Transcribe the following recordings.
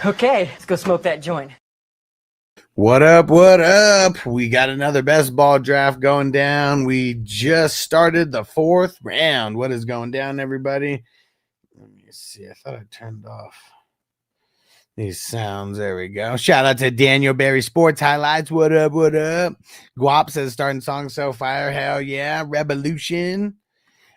Okay, let's go smoke that joint. What up? What up? We got another best ball draft going down. We just started the 4th round. What is going down, everybody? Let me see. I thought I turned off these sounds. There we go. Shout out to Daniel Berry Sports Highlights. What up? What up? Guap says starting song so fire. Hell yeah. Revolution.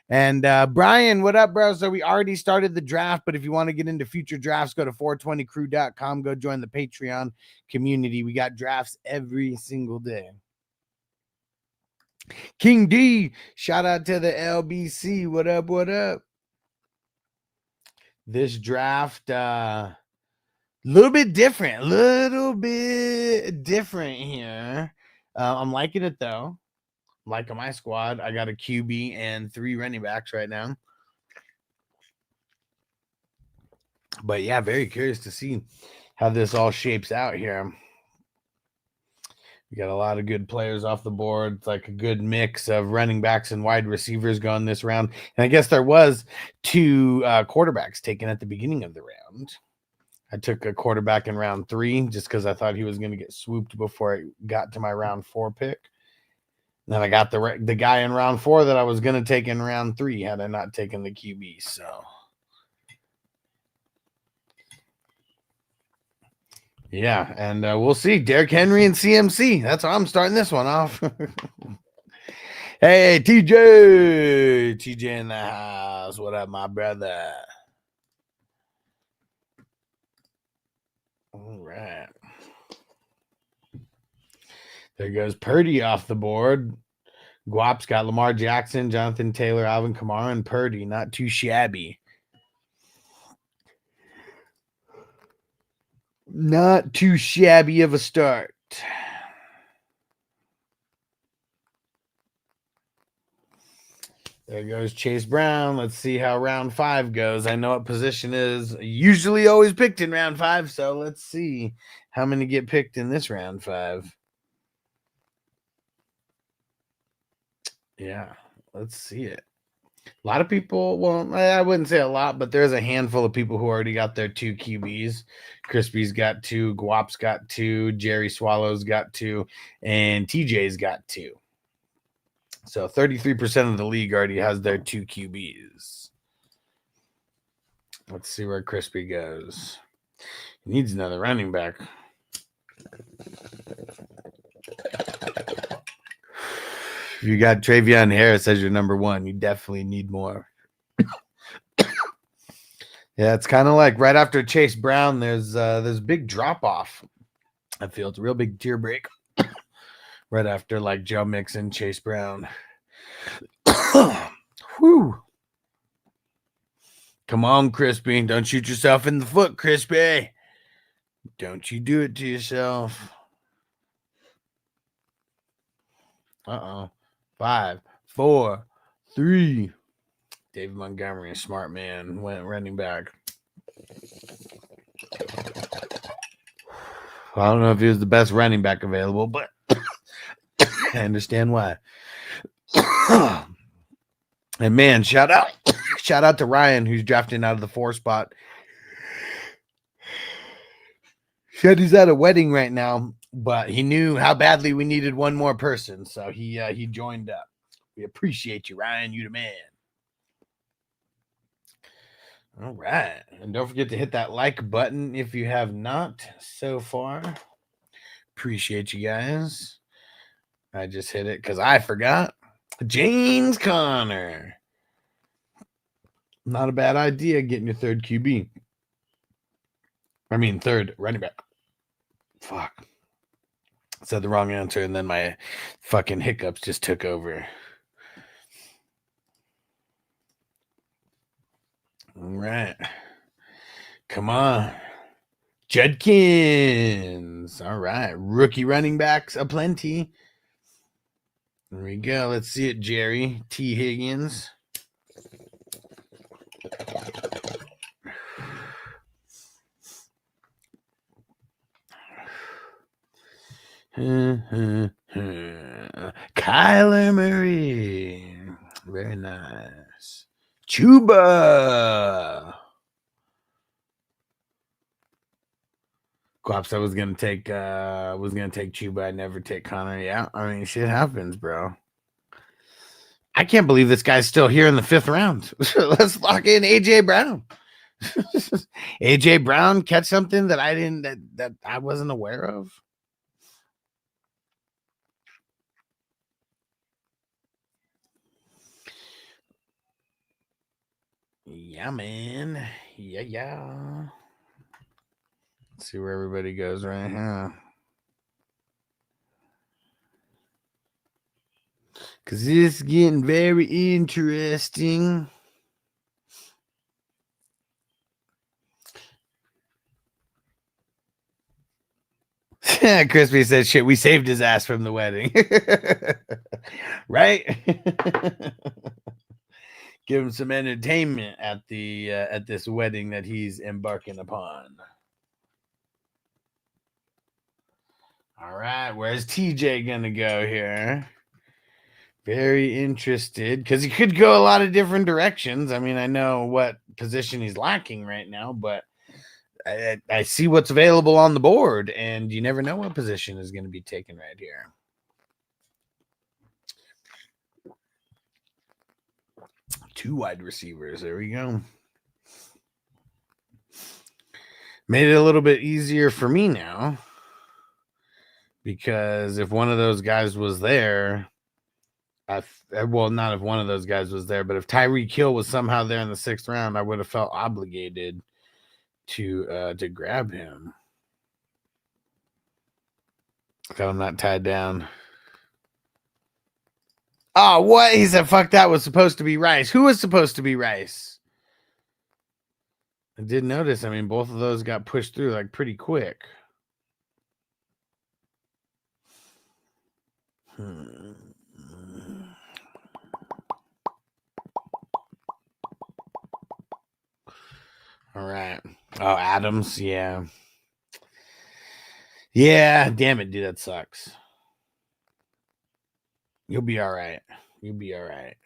And Brian, what up, bro? So we already started the draft, but if you want to get into future drafts, go to 420crew.com. Go join the Patreon community. We got drafts every single day. King D, shout out to the LBC. What up? What up? This draft, little bit different here. I'm liking it though. Liking my squad. I got a QB and 3 running backs right now. But yeah, very curious to see how this all shapes out here. We got a lot of good players off the board. It's like a good mix of running backs and wide receivers going this round. And I guess there was 2 quarterbacks taken at the beginning of the round. I took a quarterback in round 3 just because I thought he was going to get swooped before I got to my round 4 pick. Then I got the guy in round 4 that I was going to take in round 3 had I not taken the QB. So, yeah, and we'll see. Derrick Henry and CMC. That's how I'm starting this one off. Hey, TJ. TJ in the house. What up, my brother? All right. There goes Purdy off the board. Guap's got Lamar Jackson, Jonathan Taylor, Alvin Kamara, and Purdy. Not too shabby. Not too shabby of a start. There goes Chase Brown. Let's see how round 5 goes. I know what position is usually always picked in round 5, so let's see how many get picked in this round 5. Yeah, let's see it. A lot of people, well, I wouldn't say a lot, but there's a handful of people who already got their 2 QBs. Crispy's got 2, Guap's got 2, Jerry Swallow's got 2, and TJ's got 2. So 33% of the league already has their 2 QBs. Let's see where Crispy goes. He needs another running back. If you got Travion Harris as your number 1, you definitely need more. Yeah, it's kind of like right after Chase Brown, there's big drop off. I feel it's a real big tear break right after like Joe Mixon, Chase Brown. Whew. Come on, Crispy. Don't shoot yourself in the foot, Crispy. Don't you do it to yourself. 5, 4, 3. David Montgomery, a smart man, went running back. I don't know if he was the best running back available, but I understand why. And man, shout out to Ryan, who's drafting out of the 4 spot. Said he's at a wedding right now, but he knew how badly we needed one more person, so he joined up. We appreciate you, Ryan. You the man. All right. And don't forget to hit that like button if you have not so far. Appreciate you guys. I just hit it because I forgot. James Conner. Not a bad idea getting your 3rd QB. I mean, 3rd running back. Fuck. Said the wrong answer, and then my fucking hiccups just took over. All right. Come on. Judkins. All right. Rookie running backs aplenty. There we go. Let's see it, Jerry. T. Higgins. Kyler Murray. Very nice. Chuba. Quaps, I was gonna take Chuba. I'd never take Connor. Yeah, I mean, shit happens, bro. I can't believe this guy's still here in the 5th round. Let's lock in AJ Brown. AJ Brown catch something that I didn't that I wasn't aware of. Yeah, man. Yeah. Let's see where everybody goes right here. Because this is getting very interesting. Crispy said, shit, we saved his ass from the wedding. Right? Give him some entertainment at this wedding that he's embarking upon. All right, where's TJ gonna go here? Very interested, because he could go a lot of different directions. I mean, I know what position he's lacking right now, but I see what's available on the board, and you never know what position is going to be taken right here. Two wide receivers. There we go. Made it a little bit easier for me now, because if one of those guys was there, well, not if one of those guys was there, but if Tyreek Hill was somehow there in the 6th round, I would have felt obligated to grab him. Got him not tied down. Oh, what? He said, fuck, that was supposed to be Rice. Who was supposed to be Rice? I did notice. I mean, both of those got pushed through like pretty quick. All right. Oh, Adams. Yeah. Yeah. Damn it, dude. That sucks. You'll be all right. You'll be all right.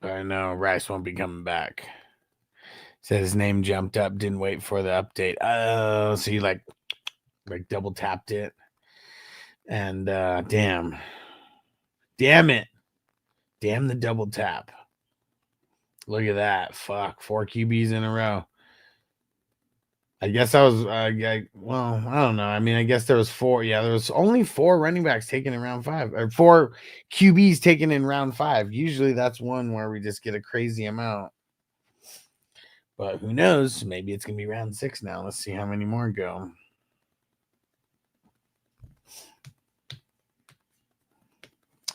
I know Rice won't be coming back. Said his name jumped up, didn't wait for the update. Oh, so you like double tapped it. And damn it. Damn the double tap. Look at that. Fuck. 4 QBs in a row. I guess I was, well, I don't know. I mean, I guess there was 4. Yeah, there was only 4 running backs taken in round 5, or 4 QBs taken in round 5. Usually that's one where we just get a crazy amount. But who knows? Maybe it's going to be round 6 now. Let's see how many more go.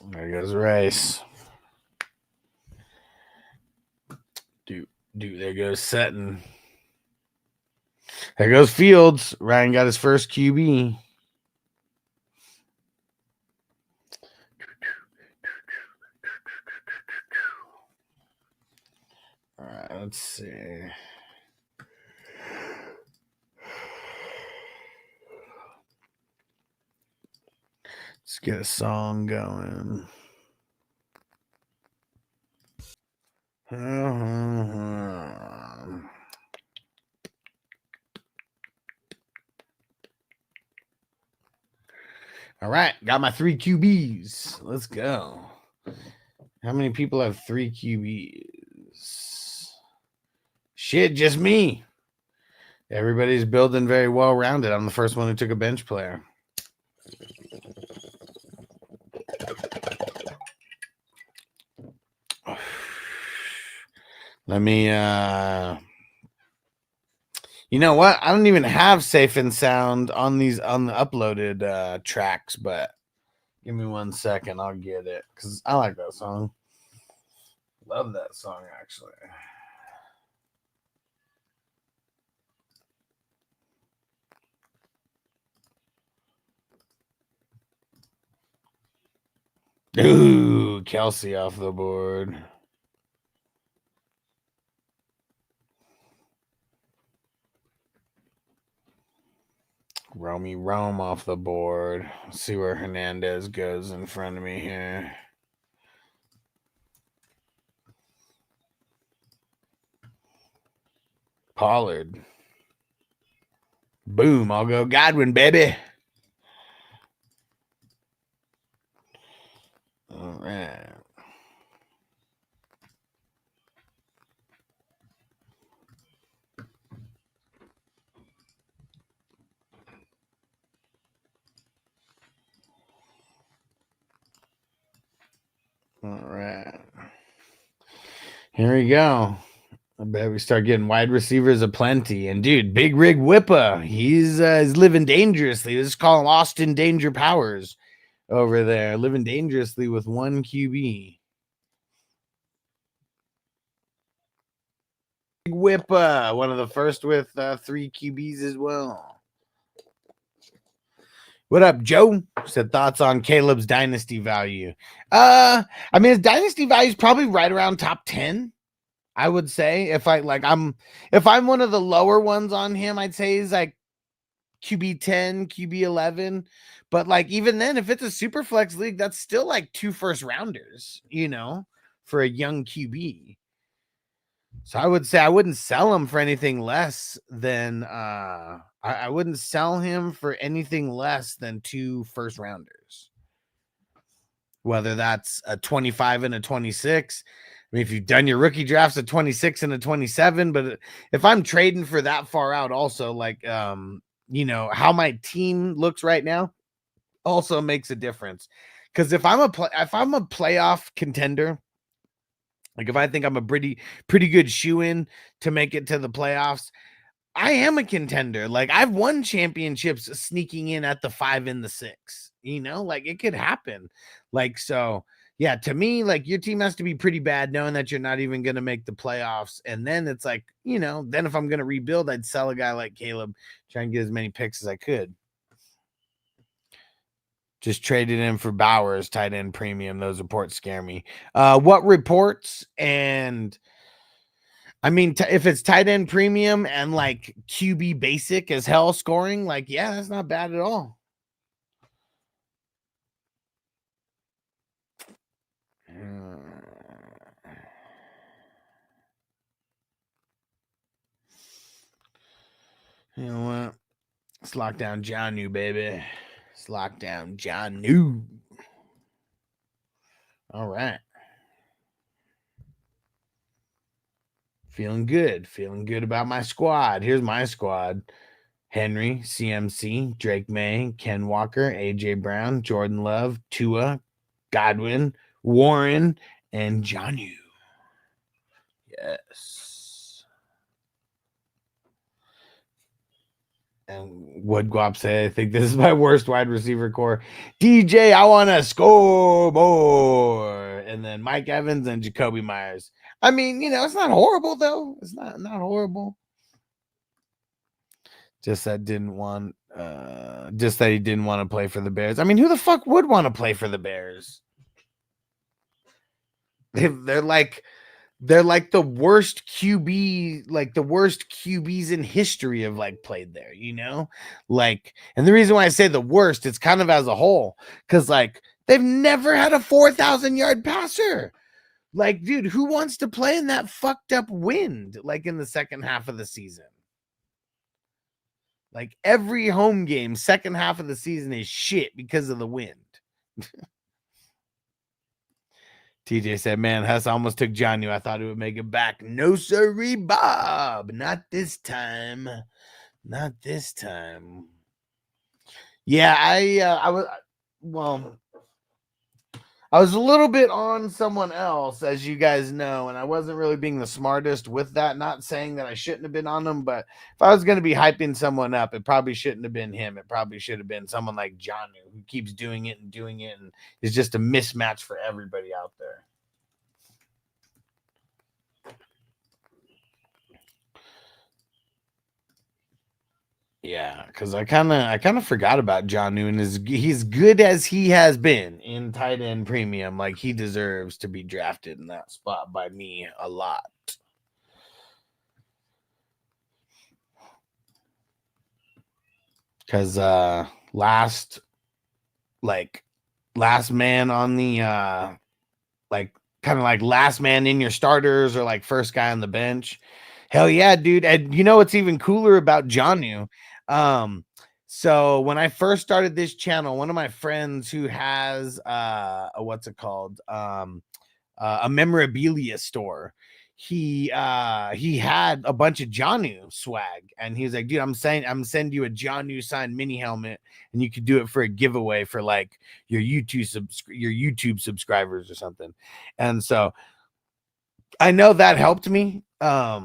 There goes Rice. Dude, there goes Sutton. There goes Fields. Ryan got his first QB. All right, let's see. Let's get a song going. All right, got my 3 QBs. Let's go. How many people have 3 QBs? Shit, just me. Everybody's building very well rounded. I'm the first one who took a bench player. Let me you know what? I don't even have safe and sound on the uploaded tracks, but give me 1 second, I'll get it, because I like that song. Love that song, actually. Ooh, Kelsey off the board. Rome off the board. Let's see where Hernandez goes in front of me here. Pollard. Boom. I'll go Godwin, baby. All right. All right. Here we go. I bet we start getting wide receivers aplenty. And dude, Big Rig Whippa, he's living dangerously. Let's call him Austin Danger Powers over there, living dangerously with one QB. Big Whippa, one of the first with 3 QBs as well. What up, Joe? Said thoughts on Caleb's dynasty value. I mean, his dynasty value is probably right around top 10. I would say if I'm one of the lower ones on him, I'd say he's like QB 10, QB 11. But like even then, if it's a super flex league, that's still like 2 first rounders, for a young QB. So I would say I wouldn't sell him for anything less than I wouldn't sell him for anything less than 2 first rounders. Whether that's a 25 and a 26. I mean, if you've done your rookie drafts at 26 and a 27, but if I'm trading for that far out, also like, how my team looks right now also makes a difference. Because if I'm a playoff contender, like if I think I'm a pretty good shoe-in to make it to the playoffs, I am a contender. Like I've won championships sneaking in at the 5 and the 6. Like it could happen. Like so. Yeah, to me, like your team has to be pretty bad knowing that you're not even going to make the playoffs. And then it's like, then if I'm going to rebuild, I'd sell a guy like Caleb, try and get as many picks as I could. Just traded in for Bowers, tight end premium. Those reports scare me. What reports? And I mean, if it's tight end premium and like QB basic as hell scoring, like, yeah, that's not bad at all. You know what? Let's lock down John baby. Let's lock down John All right. Feeling good. Feeling good about my squad. Here's my squad. Henry, CMC, Drake May, Ken Walker, AJ Brown, Jordan Love, Tua, Godwin, Warren, and Johnu. Yes. And Wood Guap said, I think this is my worst wide receiver core. DJ, I want to score more. And then Mike Evans and Jacoby Myers. I mean, it's not horrible, though. It's not horrible. Just that he didn't want to play for the Bears. I mean, who the fuck would want to play for the Bears? They're like the worst QB, like the worst QBs in history have like played there, Like, and the reason why I say the worst, it's kind of as a whole, because like they've never had a 4,000-yard passer. Like, dude, who wants to play in that fucked up wind like in the second half of the season? Like every home game, second half of the season is shit because of the wind. TJ said, man, Hess almost took Johnu. I thought he would make it back. No, sirree, Bob. Not this time. Not this time. Yeah, I was a little bit on someone else, as you guys know, and I wasn't really being the smartest with that. Not saying that I shouldn't have been on them, but if I was going to be hyping someone up, it probably shouldn't have been him. It probably should have been someone like Johnu, who keeps doing it and is just a mismatch for everybody out there. Yeah, because I kind of forgot about Johnu, and he's good as he has been in tight end premium. Like he deserves to be drafted in that spot by me a lot. Because last man on the kind of like last man in your starters or like first guy on the bench. Hell yeah, dude. And what's even cooler about Johnu? So when I first started this channel, one of my friends who has what's it called? A memorabilia store. He had a bunch of Janu swag, and he was like, dude, I'm sending you a Janu signed mini helmet, and you could do it for a giveaway for like your YouTube subscribers or something. And so I know that helped me. I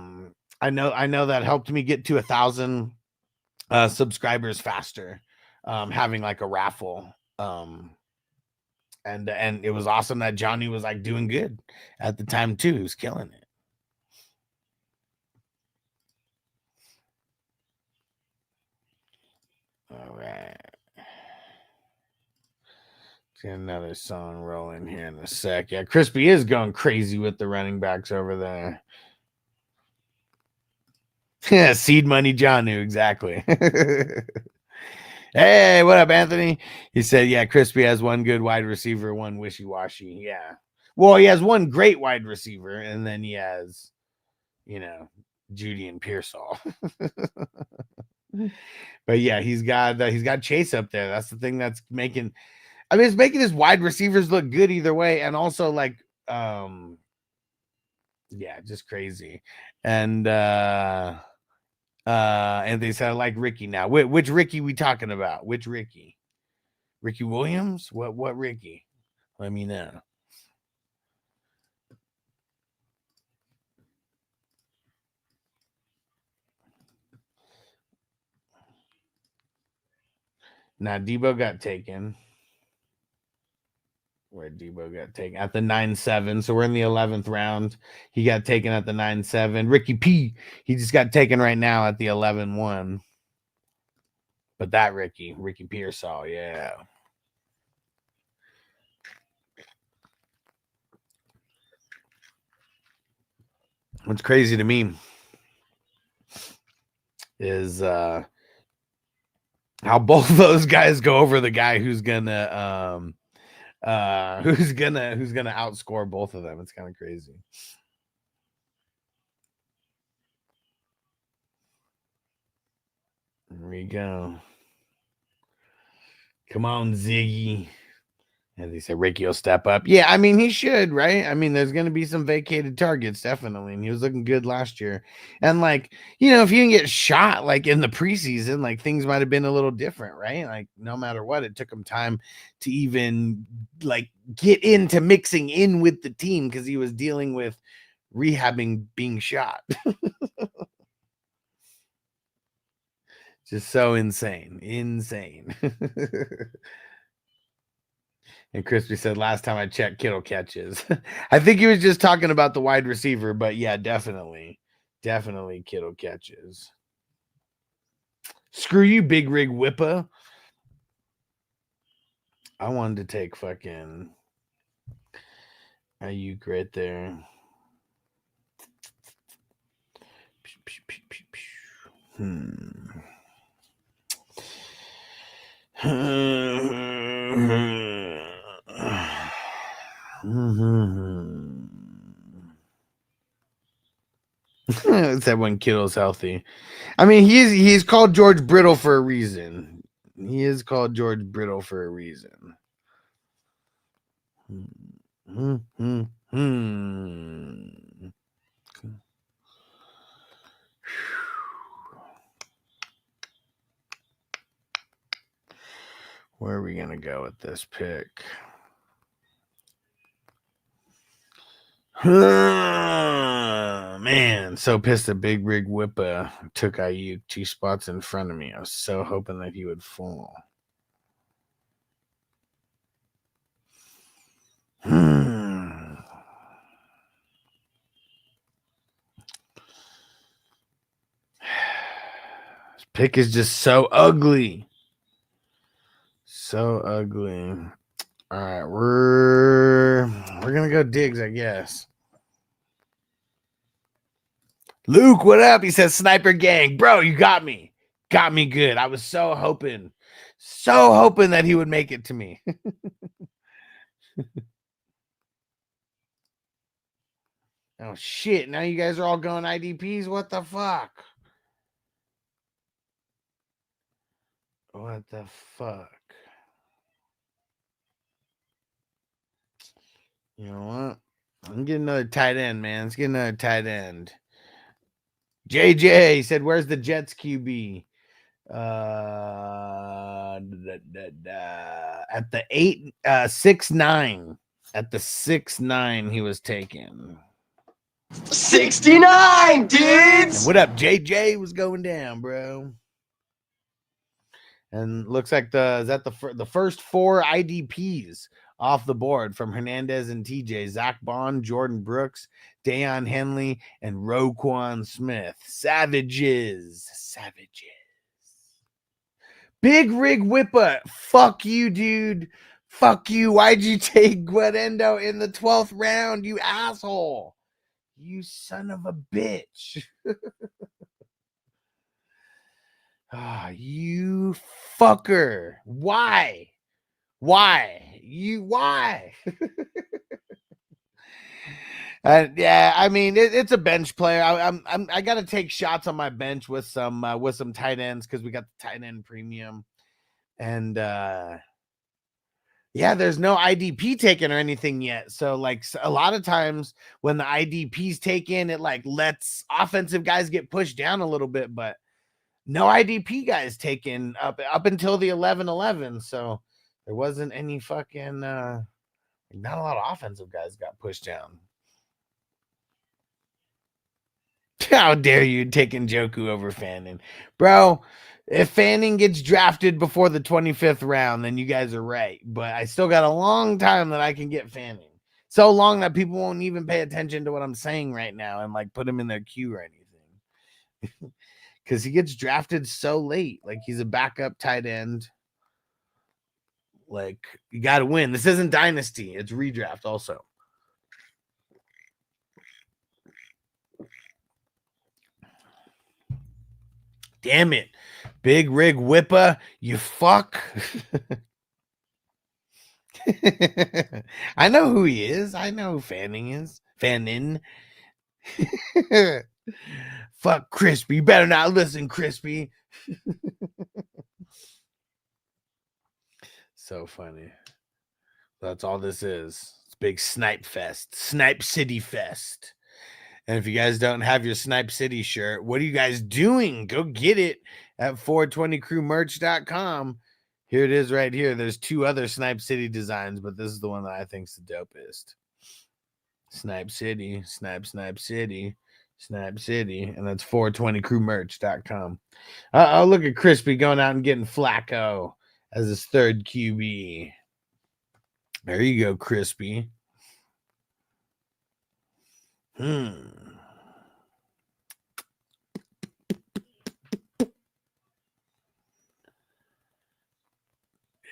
know that helped me get to 1,000 subscribers faster, having like a raffle. And it was awesome that Johnny was like doing good at the time too. He was killing it. All right. Get another song rolling here in a sec. Yeah, Crispy is going crazy with the running backs over there. Yeah, seed money Johnu, exactly. Hey, what up, Anthony? He said, yeah, Crispy has one good wide receiver, one wishy-washy. Yeah. Well, he has one great wide receiver, and then he has, Judy and Pearsall. But yeah, he's got Chase up there. That's the thing that's making. I mean, it's making his wide receivers look good either way, and also like, yeah, just crazy. And they said I like Ricky now. Which Ricky we talking about? Which Ricky? Ricky Williams? What Ricky? Let me know. Now Debo got taken. Where Debo got taken at the 9-7. So we're in the 11th round. He got taken at the 9-7. Ricky P, he just got taken right now at the 11-1. But that Ricky Pearsall, yeah. What's crazy to me is how both those guys go over the guy who's gonna outscore both of them. It's kind of crazy. Here we go. Come on, Ziggy. And they said Ricky will step up. Yeah, I mean, he should, right? I mean, there's going to be some vacated targets, definitely. And he was looking good last year. And, like, if you can get shot, like, in the preseason, like, things might have been a little different, right? Like, no matter what, it took him time to even, like, get into mixing in with the team because he was dealing with rehabbing being shot. Just so insane. And Crispy said, last time I checked, Kittle catches. I think he was just talking about the wide receiver, but yeah, definitely Kittle catches. Screw you, Big Rig Whippa. I wanted to take fucking Ayuk right there. It's that when Kittle's healthy. I mean, he's called George Brittle for a reason. He is called George Brittle for a reason. Where are we gonna go with this pick? Man, so pissed that Big Rig Whippa took Ayuk 2 spots in front of me. I was so hoping that he would fall. This pick is just so ugly. So ugly. All right, we're gonna go Diggs, I guess. Luke, what up? He says Sniper Gang. Bro, you got me. Got me good. I was so hoping that he would make it to me. Oh shit. Now you guys are all going IDPs. What the fuck? What the fuck? You know what? I'm getting another tight end, man. Let's get another tight end. JJ said, "Where's the Jets QB?" At the 6'9". At the 6'9", he was taken. 69, dudes! What up, JJ? Was going down, bro. And looks like the first 4 IDPs off the board from Hernandez and TJ: Zach Bond, Jordan Brooks, Deion Henley, and Roquan Smith. Savages. Big Rig Whipper. Fuck you, dude. Fuck you. Why'd you take Guadendo in the 12th round, you asshole? You son of a bitch. You fucker. Why? Why? Yeah, I mean it's a bench player. I got to take shots on my bench with some tight ends because we got the tight end premium, and yeah, there's no IDP taken or anything yet. So like a lot of times when the IDP's taken, it like lets offensive guys get pushed down a little bit, but no IDP guys taken up until the 11-11. So there wasn't any fucking not a lot of offensive guys got pushed down. How dare you taking Njoku over Fanning? Bro, if Fanning gets drafted before the 25th round, then you guys are right. But I still got a long time that I can get Fanning. So long that people won't even pay attention to what I'm saying right now and like put him in their queue or anything. Because he gets drafted so late. Like he's a backup tight end. Like you got to win. This isn't Dynasty. It's redraft also. Damn it. Big Rig Whipper, you fuck. I know who he is. I know who Fanning is. Fanning. Fuck Crispy. You better not listen, Crispy. So funny. That's all this is. It's big Snipe Fest. Snipe City Fest. And if you guys don't have your Snipe City shirt, what are you guys doing? Go get it at 420crewmerch.com. Here it is right here. There's 2 other Snipe City designs, but this is the one that I think is the dopest. Snipe City, Snipe City, Snipe City, and that's 420crewmerch.com. Oh, look at Crispy going out and getting Flacco as his 3rd QB. There you go, Crispy.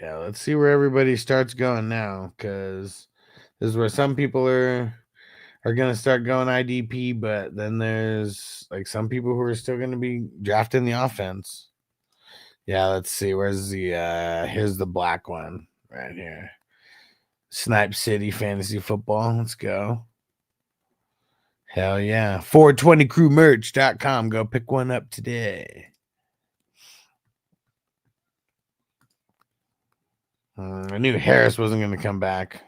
Yeah, let's see where everybody starts going now, because this is where some people are going to start going IDP, but then there's like some people who are still going to be drafting the offense. Yeah, let's see. Where's the here's the black one right here. Snipe City Fantasy Football. Let's go. Hell yeah. 420crewmerch.com. Go pick one up today. I knew Harris wasn't going to come back.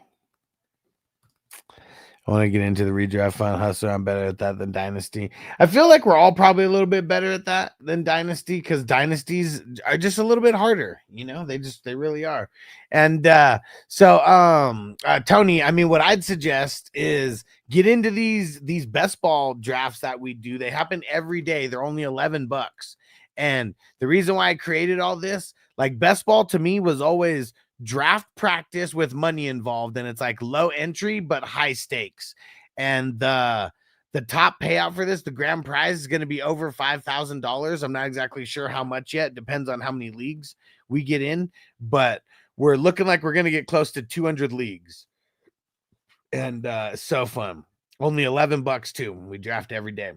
I want to get into the redraft fund hustle. I'm better at that than Dynasty. I feel like we're all probably a little bit better at that than Dynasty because Dynasties are just a little bit harder. You know, they really are. And Tony, I mean, what I'd suggest is get into these best ball drafts that we do. They happen every day. They're only $11. And the reason why I created all this, like best ball to me was always draft practice with money involved, and it's like low entry but high stakes. And the top payout for this, the grand prize, is going to be over $5,000. I'm not exactly sure how much yet. Depends on how many leagues we get in, but we're looking like we're going to get close to 200 leagues. And so fun. Only $11 too. We draft every day.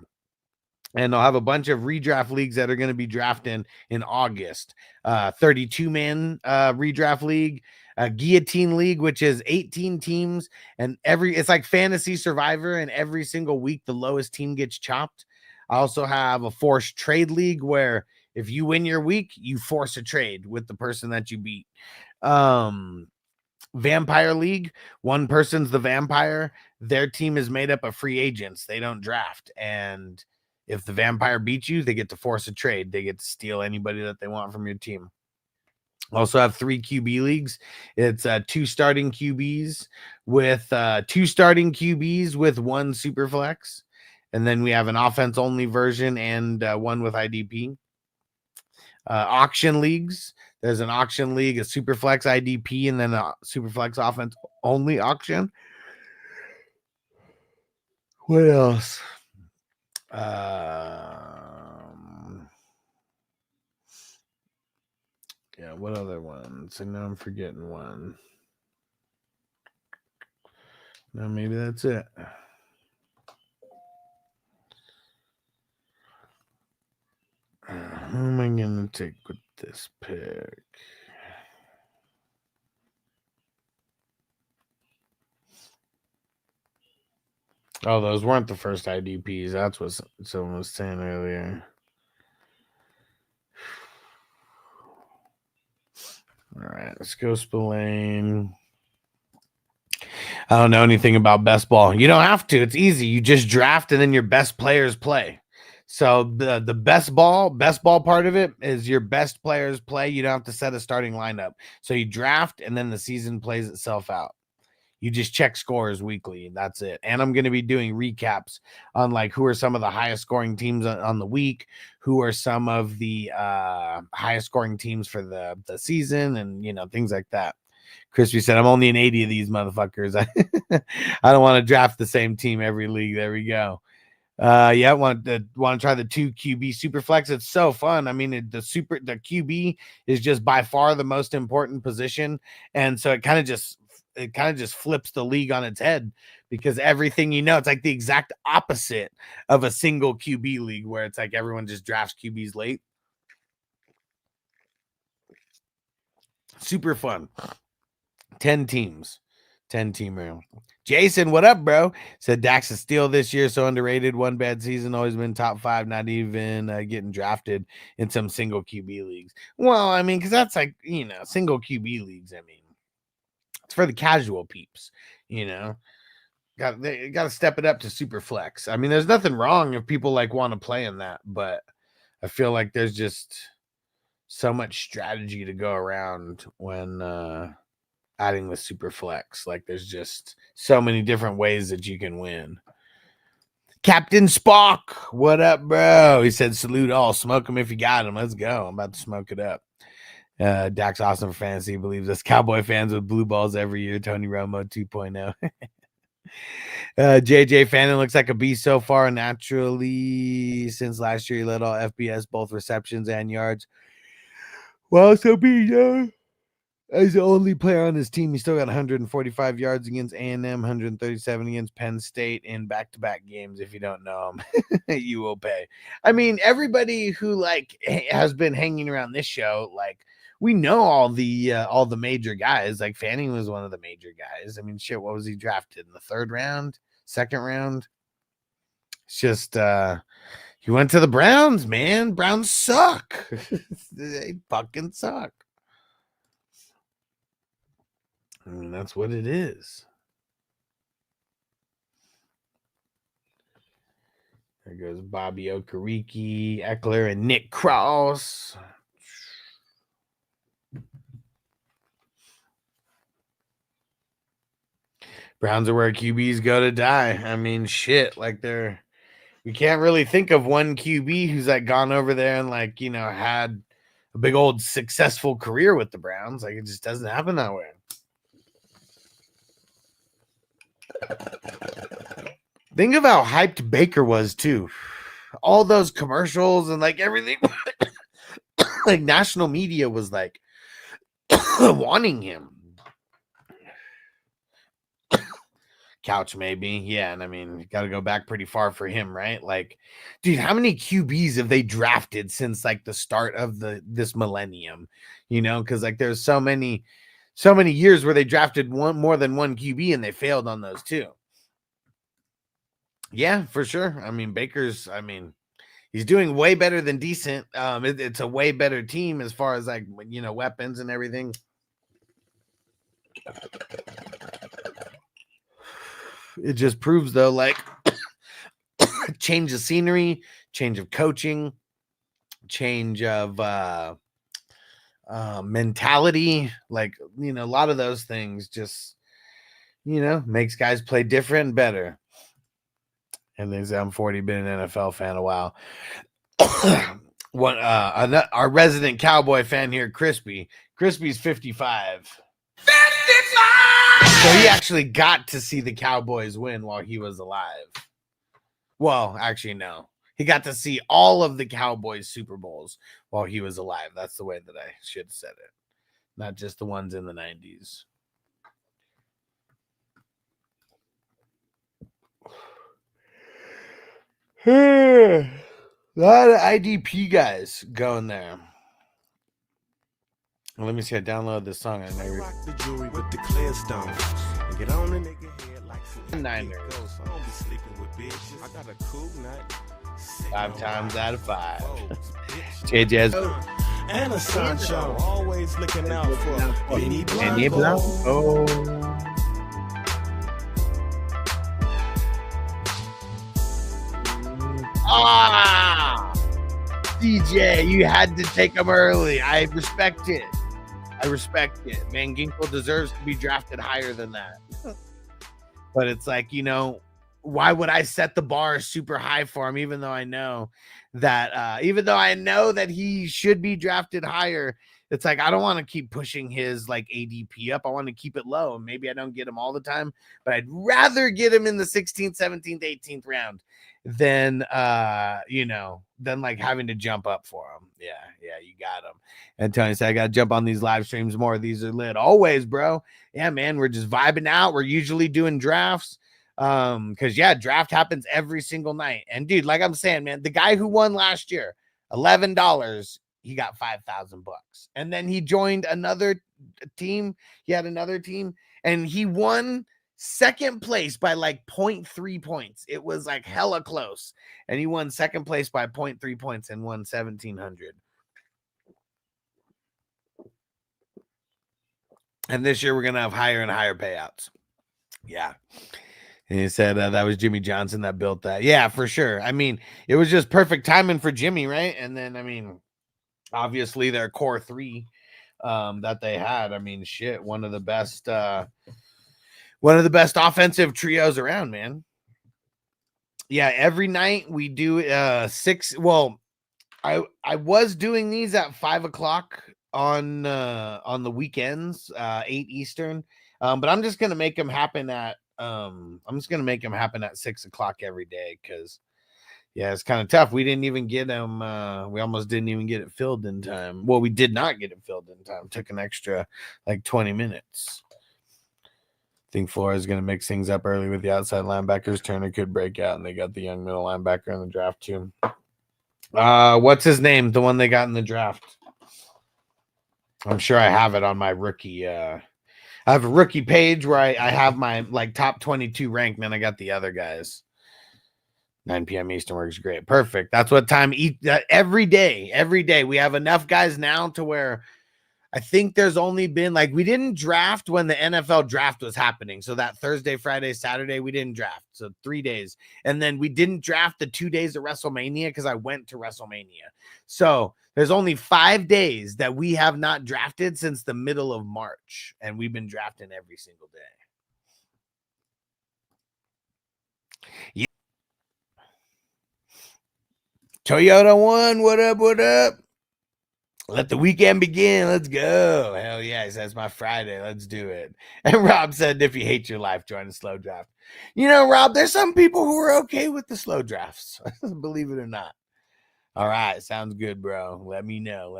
And I'll have a bunch of redraft leagues that are going to be drafting in August. 32-man redraft league, a guillotine league, which is 18 teams. And it's like Fantasy Survivor, and every single week the lowest team gets chopped. I also have a forced trade league where If you win your week, you force a trade with the person that you beat. Vampire League, one person's the vampire. Their team is made up of free agents. They don't draft. And if the vampire beats you, they get to force a trade. They get to steal anybody that they want from your team. Also have 3 QB leagues. It's 2 starting QBs with 2 starting QBs with 1 super flex. And then we have an offense only version and one with IDP. Auction leagues. There's an auction league, a super flex IDP, and then a super flex offense only auction. What else? Yeah, what other ones? I know I'm forgetting one. No, maybe that's it. Who am I going to take with this pick? Oh, those weren't the first IDPs. That's what someone was saying earlier. All right, let's go Spillane. I don't know anything about best ball. You don't have to. It's easy. You just draft and then your best players play. So the best ball part of it is your best players play. You don't have to set a starting lineup. So you draft and then the season plays itself out. You just check scores weekly. That's it. And I'm going to be doing recaps on like who are some of the highest scoring teams on the week, who are some of the highest scoring teams for the season, and things like that. Crispy said, I'm only in 80 of these motherfuckers. I don't want to draft the same team every league. There we go. Yeah, want to try the 2 QB super flex. It's so fun. I mean, the QB is just by far the most important position, and so it kind of just flips the league on its head, because everything it's like the exact opposite of a single QB league where it's like everyone just drafts QBs late. Super fun. 10 teams. 10-teamer. Jason, what up, bro? Said Dak's a steal this year, so underrated. One bad season, always been top 5, not even getting drafted in some single QB leagues. Well, I mean, because that's like, single QB leagues. I mean, it's for the casual peeps, Got to step it up to super flex. I mean, there's nothing wrong if people like want to play in that, but I feel like there's just so much strategy to go around when adding the super flex. Like there's just so many different ways that you can win. Captain Spock, what up, bro? He said, salute all. Smoke them if you got them. Let's go. I'm about to smoke it up. Dak's awesome for fantasy. Believes us Cowboy fans with blue balls every year. Tony Romo 2.0. JJ Fannin looks like a beast so far naturally. Since last year, he led all FBS, both receptions and yards. Well, so be as the only player on his team, he still got 145 yards against A&M, 137 against Penn State in back-to-back games. If you don't know him, you will pay. I mean, everybody who has been hanging around this show, we know all the major guys. Like Fanning was one of the major guys. I mean, shit, what was he drafted in the 3rd round, 2nd round? It's just he went to the Browns, man. Browns suck. They fucking suck. I mean, that's what it is. There goes Bobby Okereke, Eckler, and Nick Cross. Browns are where QBs go to die. I mean, shit. We can't really think of one QB who's gone over there and had a big old successful career with the Browns. It just doesn't happen that way. Think of how hyped Baker was too. All those commercials and everything. National media was wanting him. Couch maybe, yeah, and I mean, you got to go back pretty far for him, right? Dude, how many QBs have they drafted since the start of this millennium? Because there's so many years where they drafted more than one QB and they failed on those too. Yeah, for sure. I mean, Baker's. I mean, He's doing way better than decent. It's a way better team as far as like, you know, weapons and everything. It just proves though, like change of scenery, change of coaching, change of mentality, like, you know, a lot of those things just, you know, makes guys play different and better. And they say I'm 40, been an NFL fan a while. Our resident Cowboy fan here, Crispy's 55. 55! So he actually got to see the Cowboys win while he was alive. Well, actually, no. He got to see all of the Cowboys Super Bowls while he was alive. That's the way that I should have said it. Not just the ones in the 90s. A lot of IDP guys going there. Well, let me see. I download this song. I never. Rock the jewelry with the clear stones. Get on the nigga head like some Niners. I don't be sleeping with bitches. I got a cool night. 5 times out of 5. JJ's and a Sancho. Always looking out for Benny Blanco. Oh. Ah, DJ, you had to take him early. I respect it. Man, Ginkle deserves to be drafted higher than that. But it's like, you know, why would I set the bar super high for him, even though I know that he should be drafted higher? It's like, I don't want to keep pushing his like ADP up. I want to keep it low. And maybe I don't get him all the time, but I'd rather get him in the 16th, 17th, 18th round than than like having to jump up for him. Yeah, you got him. And Tony said, I got to jump on these live streams more. These are lit. Always, bro. Yeah, man, we're just vibing out. We're usually doing drafts. Because draft happens every single night. And dude, like I'm saying, man, the guy who won last year, $11, he got $5,000. And then he joined another team. He had another team and he won second place by like 0.3 points. It was like hella close. And he won second place by 0.3 points and won 1,700. And this year we're going to have higher and higher payouts. Yeah. And he said that was Jimmy Johnson that built that. Yeah, for sure. I mean, it was just perfect timing for Jimmy, right? And then, I mean, obviously their core 3 that they had. I mean, shit, one of the best offensive trios around, man. Yeah, every night we do 6. Well, I was doing these at 5:00 on the weekends, 8 Eastern. But I'm just gonna make them happen at 6:00 every day, because it's kind of tough. We didn't even get them. We almost didn't even get it filled in time. Well, we did not get it filled in time. Took an extra like 20 minutes. I think Flores is going to mix things up early with the outside linebackers. Turner could break out, and they got the young middle linebacker in the draft too. What's his name? The one they got in the draft. I'm sure I have it on my rookie. I have a rookie page where I have my like top 22 ranked, and then I got the other guys. 9 p.m. Eastern works great. Perfect. That's what time every day. Every day. We have enough guys now to where I think there's only been like, we didn't draft when the NFL draft was happening. So that Thursday, Friday, Saturday, we didn't draft. So 3 days. And then we didn't draft the 2 days of WrestleMania because I went to WrestleMania. So there's only 5 days that we have not drafted since the middle of March. And we've been drafting every single day. Yeah. Toyota One, what up, what up? Let the weekend begin. Let's go. Hell yeah. He says my Friday. Let's do it. And Rob said, if you hate your life, join a slow draft. You know, Rob, there's some people who are okay with the slow drafts. Believe it or not. All right. Sounds good, bro. Let me know.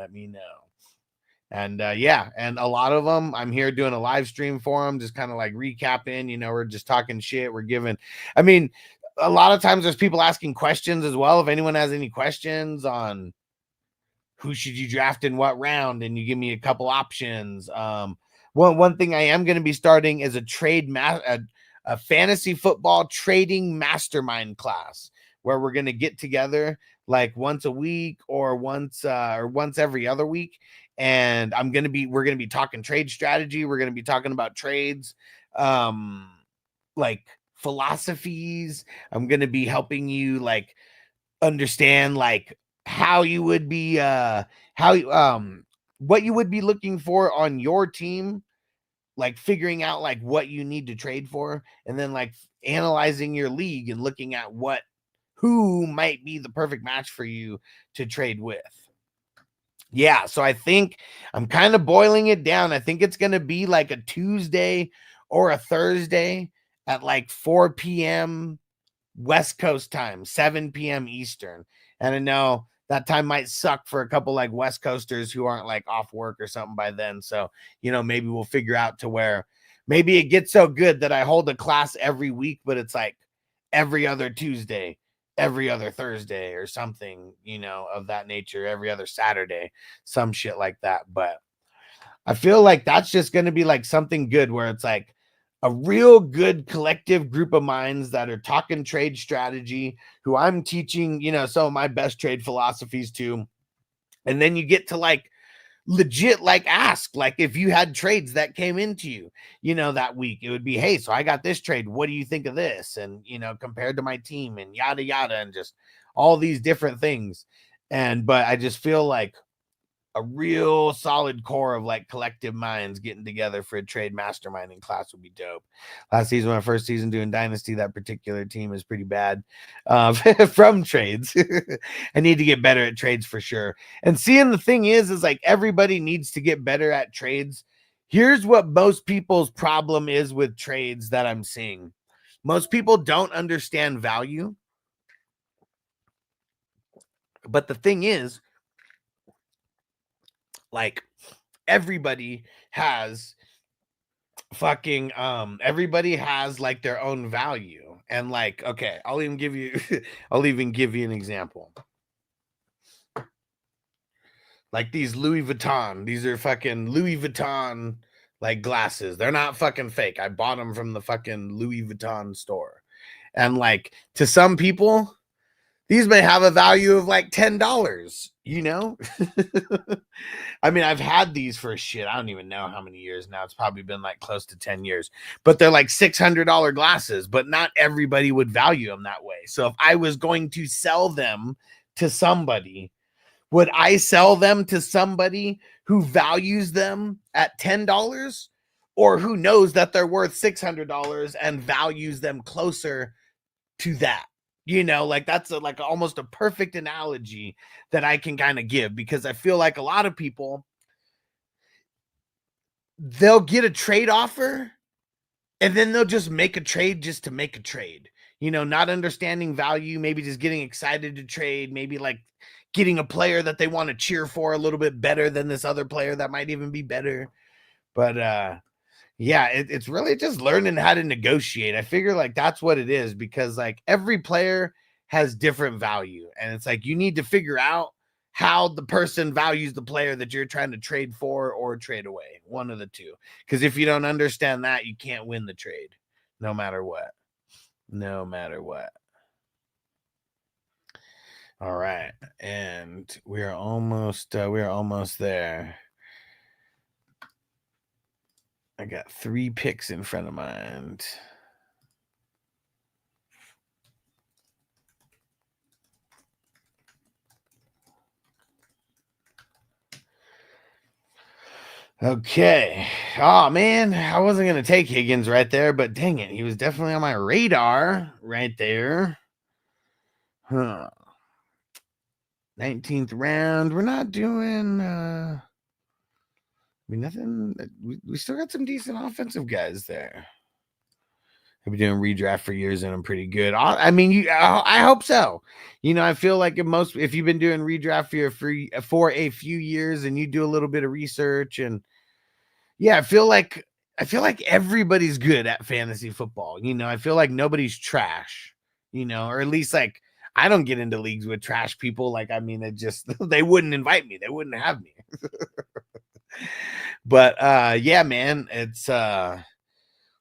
And and a lot of them, I'm here doing a live stream for them, just kind of like recapping, you know, we're just talking shit. We're giving, I mean, a lot of times there's people asking questions as well. If anyone has any questions on who should you draft in what round, and you give me a couple options. One thing I am going to be starting is a fantasy football trading mastermind class where we're going to get together like once a week or once every other week. And we're gonna be talking trade strategy. We're gonna be talking about trades, like philosophies. I'm gonna be helping you like understand like how you would be what you would be looking for on your team, like figuring out like what you need to trade for, and then like analyzing your league and looking at who might be the perfect match for you to trade with. Yeah, so I think I'm kind of boiling it down. I think it's going to be like a Tuesday or a Thursday at like 4 p.m. West Coast time, 7 p.m. Eastern. And I know that time might suck for a couple like West Coasters who aren't like off work or something by then. So, maybe we'll figure out to where maybe it gets so good that I hold a class every week, but it's like every other Tuesday, every other Thursday or something, of that nature, every other Saturday, some shit like that. But I feel like that's just going to be like something good where it's like a real good collective group of minds that are talking trade strategy, who I'm teaching, some of my best trade philosophies to. And then you get to like legit like ask, like if you had trades that came into you, that week, it would be, hey, so I got this trade. What do you think of this? And, compared to my team and yada, yada, and just all these different things. But I just feel like a real solid core of like collective minds getting together for a trade masterminding class would be dope. Last season, my first season doing Dynasty, that particular team is pretty bad from trades. I need to get better at trades for sure. And seeing the thing is like everybody needs to get better at trades. Here's what most people's problem is with trades that I'm seeing. Most people don't understand value. But the thing is, like everybody has everybody has like their own value. And like, okay, I'll even give you an example. Like these Louis Vuitton, these are fucking Louis Vuitton like glasses. They're not fucking fake. I bought them from the fucking Louis Vuitton store. And like to some people, these may have a value of like $10, I mean, I've had these for shit. I don't even know how many years now. It's probably been like close to 10 years, but they're like $600 glasses, but not everybody would value them that way. So if I was going to sell them to somebody, would I sell them to somebody who values them at $10 or who knows that they're worth $600 and values them closer to that? Like that's like almost a perfect analogy that I can kind of give, because I feel like a lot of people, they'll get a trade offer and then they'll just make a trade just to make a trade, not understanding value, maybe just getting excited to trade, maybe like getting a player that they want to cheer for a little bit better than this other player that might even be better. But yeah, it's really just learning how to negotiate. I figure like that's what it is, because like every player has different value, and it's like you need to figure out how the person values the player that you're trying to trade for or trade away, one of the two. Because if you don't understand that, you can't win the trade, no matter what. All right, and we are almost there. I got 3 picks in front of mine. Okay. Oh, man. I wasn't going to take Higgins right there, but dang it. He was definitely on my radar right there. 19th round. We're not doing... nothing. We still got some decent offensive guys there. I've been doing redraft for years and I'm pretty good. I mean, I hope so. I feel like if you've been doing redraft for a few years and you do a little bit of research, and yeah, I feel like everybody's good at fantasy football. I feel like nobody's trash, or at least like I don't get into leagues with trash people. Like, I mean, it just, they wouldn't invite me. They wouldn't have me. But yeah, man, it's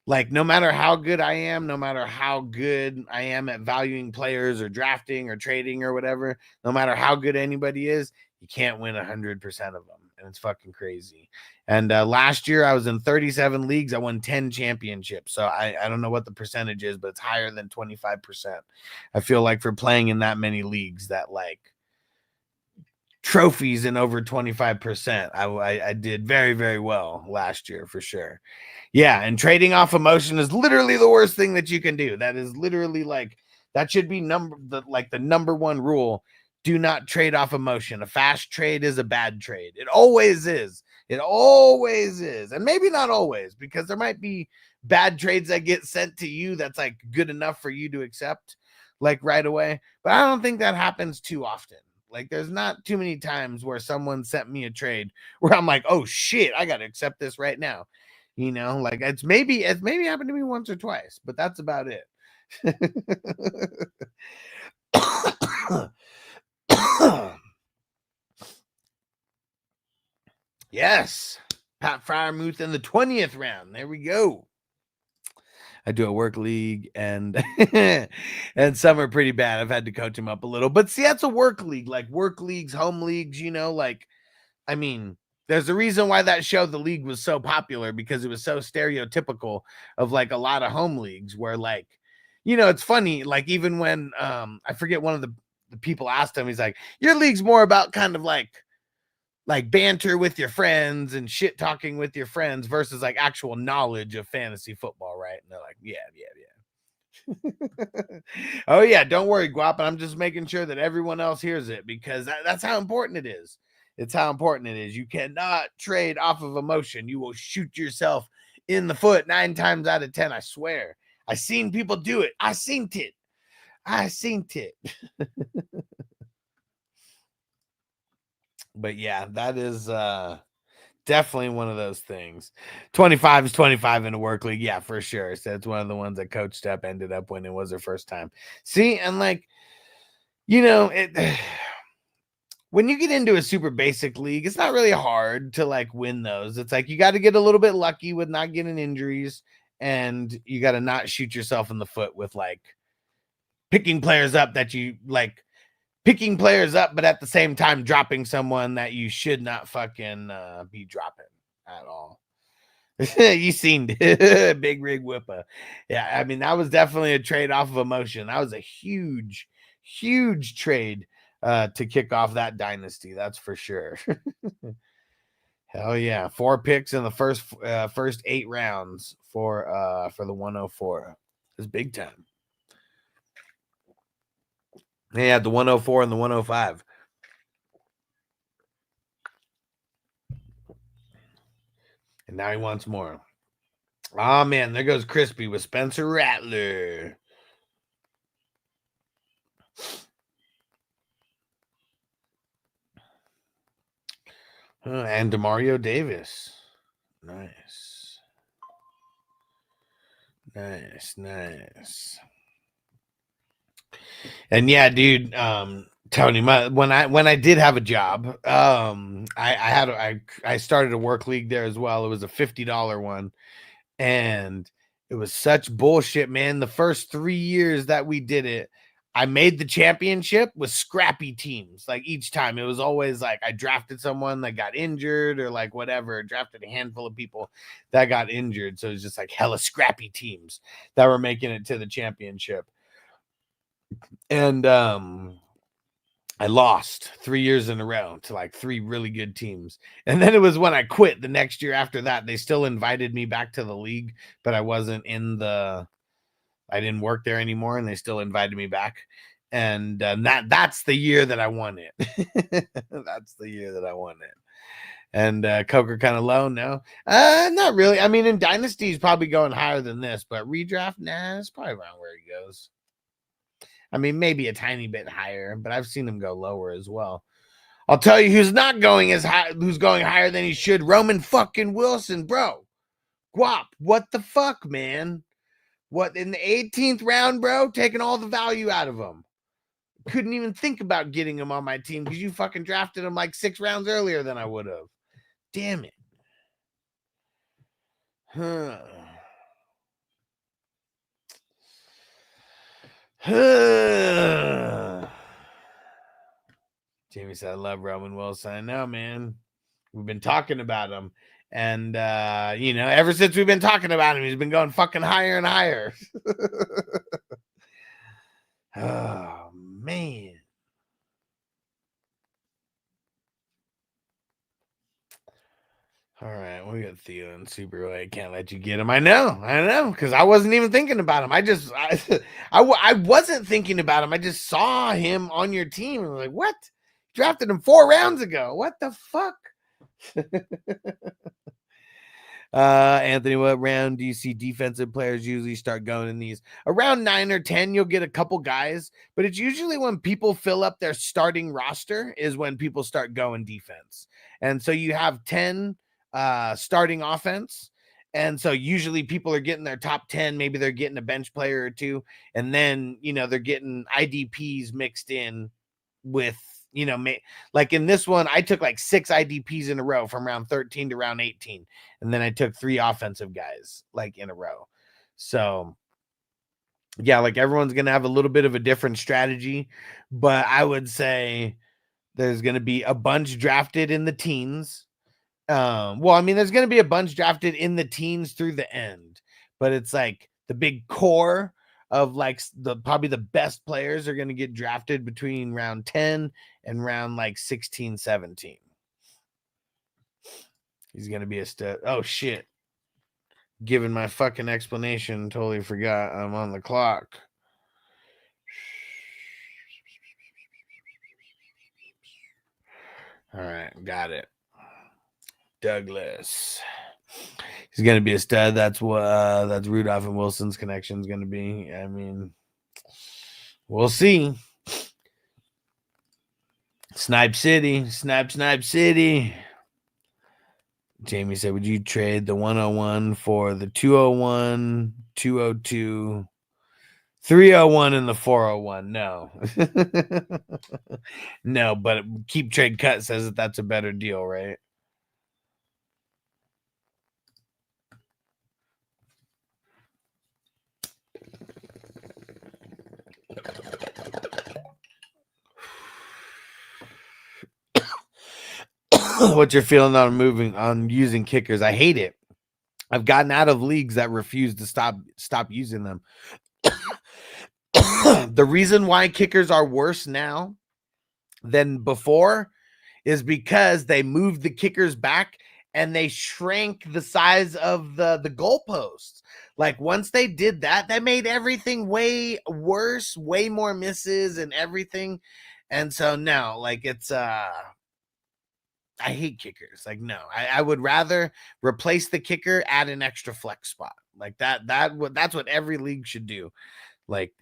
Like, no matter how good I am, no matter how good I am at valuing players or drafting or trading or whatever, no matter how good anybody is, you can't win 100% of them. And it's fucking crazy. And last year I was in 37 leagues. I won 10 championships. So I don't know what the percentage is, but it's higher than 25%. I feel like for playing in that many leagues that like trophies in over 25%. I did very, very well last year for sure. Yeah, and trading off emotion is literally the worst thing that you can do. That is literally like that should be the number one rule. Do not trade off emotion. A fast trade is a bad trade. It always is. It always is. And maybe not always, because there might be bad trades that get sent to you that's like good enough for you to accept like right away. But I don't think that happens too often. Like there's not too many times where someone sent me a trade where I'm like, oh shit, I got to accept this right now. You know, like it's maybe happened to me once or twice, but that's about it. Yes, Pat Fryermuth in the 20th round. There we go. I do a work league, and and some are pretty bad. I've had to coach him up a little, but see, that's a work league, like work leagues, home leagues. You know, like I mean, there's a reason why that show, The League, was so popular, because it was so stereotypical of like a lot of home leagues where like, you know, it's funny. Like even when I forget one of the people asked him, he's like, your league's more about kind of like banter with your friends and shit talking with your friends versus like actual knowledge of fantasy football, right? And they're like, yeah. Oh yeah, don't worry, Guap. I'm just making sure that everyone else hears it, because that's how important it is. It's how important it is. You cannot trade off of emotion. You will shoot yourself in the foot 9 times out of 10. I swear. I seen people do it. I seen it. But yeah, that is definitely one of those things. 25 is 25 in a work league. Yeah, for sure. So it's one of the ones that Coach Step ended up winning. Was her first time. See, and like, you know, when you get into a super basic league, it's not really hard to like win those. It's like you got to get a little bit lucky with not getting injuries, and you got to not shoot yourself in the foot with like picking players up, but at the same time dropping someone that you should not fucking be dropping at all. You seen Big Rig Whipper. Yeah, I mean, that was definitely a trade off of emotion. That was a huge trade to kick off that dynasty. That's for sure. Hell yeah. 4 picks in the first 8 rounds for the 104. It's big time. They had the 104 and the 105. And now he wants more. Oh, man, there goes Crispy with Spencer Rattler. And DeMario Davis. Nice. And yeah, dude, Tony, when I did have a job, I started a work league there as well. It was a $50 one, and it was such bullshit, man. The first 3 years that we did it, I made the championship with scrappy teams. Like each time, it was always like I drafted someone that got injured or like whatever, drafted a handful of people that got injured. So it was just like hella scrappy teams that were making it to the championship. And I lost 3 years in a row to like 3 really good teams. And then it was when I quit the next year after that. They still invited me back to the league, but I didn't work there anymore, and they still invited me back. And that's the year that I won it. That's the year that I won it. And Coker kind of low, no? Not really. I mean, in Dynasty, he's probably going higher than this, but redraft, nah, it's probably around where he goes. I mean, maybe a tiny bit higher, but I've seen him go lower as well. I'll tell you who's not going as high, who's going higher than he should. Roman fucking Wilson, bro. Guap, what the fuck, man? What, in the 18th round, bro? Taking all the value out of him. Couldn't even think about getting him on my team because you fucking drafted him like 6 rounds earlier than I would have. Damn it. Huh. Jamie said, I love Roman Wilson. I know, man. We've been talking about him. And, ever since we've been talking about him, he's been going fucking higher and higher. Oh, man. All right, we got Theo and Super Late. Can't let you get him. I know, because I wasn't even thinking about him. I wasn't thinking about him. I just saw him on your team. And I'm like, what? Drafted him 4 rounds ago. What the fuck? Anthony, what round do you see defensive players usually start going in these? Around 9 or 10, you'll get a couple guys, but it's usually when people fill up their starting roster is when people start going defense. And so you have 10 starting offense. And so usually people are getting their top 10, maybe they're getting a bench player or 2, and then, they're getting IDPs mixed in with, like in this one, I took like 6 IDPs in a row from round 13 to round 18. And then I took 3 offensive guys like in a row. So yeah, like everyone's going to have a little bit of a different strategy, but I would say there's going to be a bunch drafted in the teens. There's going to be a bunch drafted in the teens through the end, but it's like the big core of like probably the best players are going to get drafted between round 10 and round like 16, 17. He's going to be a stud. Oh shit. Given my fucking explanation, totally forgot I'm on the clock. All right, got it. Douglas. He's going to be a stud. That's what that's Rudolph and Wilson's connection is going to be. I mean, we'll see. Snipe City. Snipe City. Jamie said, would you trade the 101 for the 201, 202, 301, and the 401? No. No, but Keep Trade Cut says that that's a better deal, right? What's your feeling on using kickers? I hate it. I've gotten out of leagues that refuse to stop using them. The reason why kickers are worse now than before is because they moved the kickers back and they shrank the size of the goalposts. Like once they did that, that made everything way worse, way more misses and everything. And so now, like it's I hate kickers. Like, no, I would rather replace the kicker, add an extra flex spot. Like that's what every league should do. Like,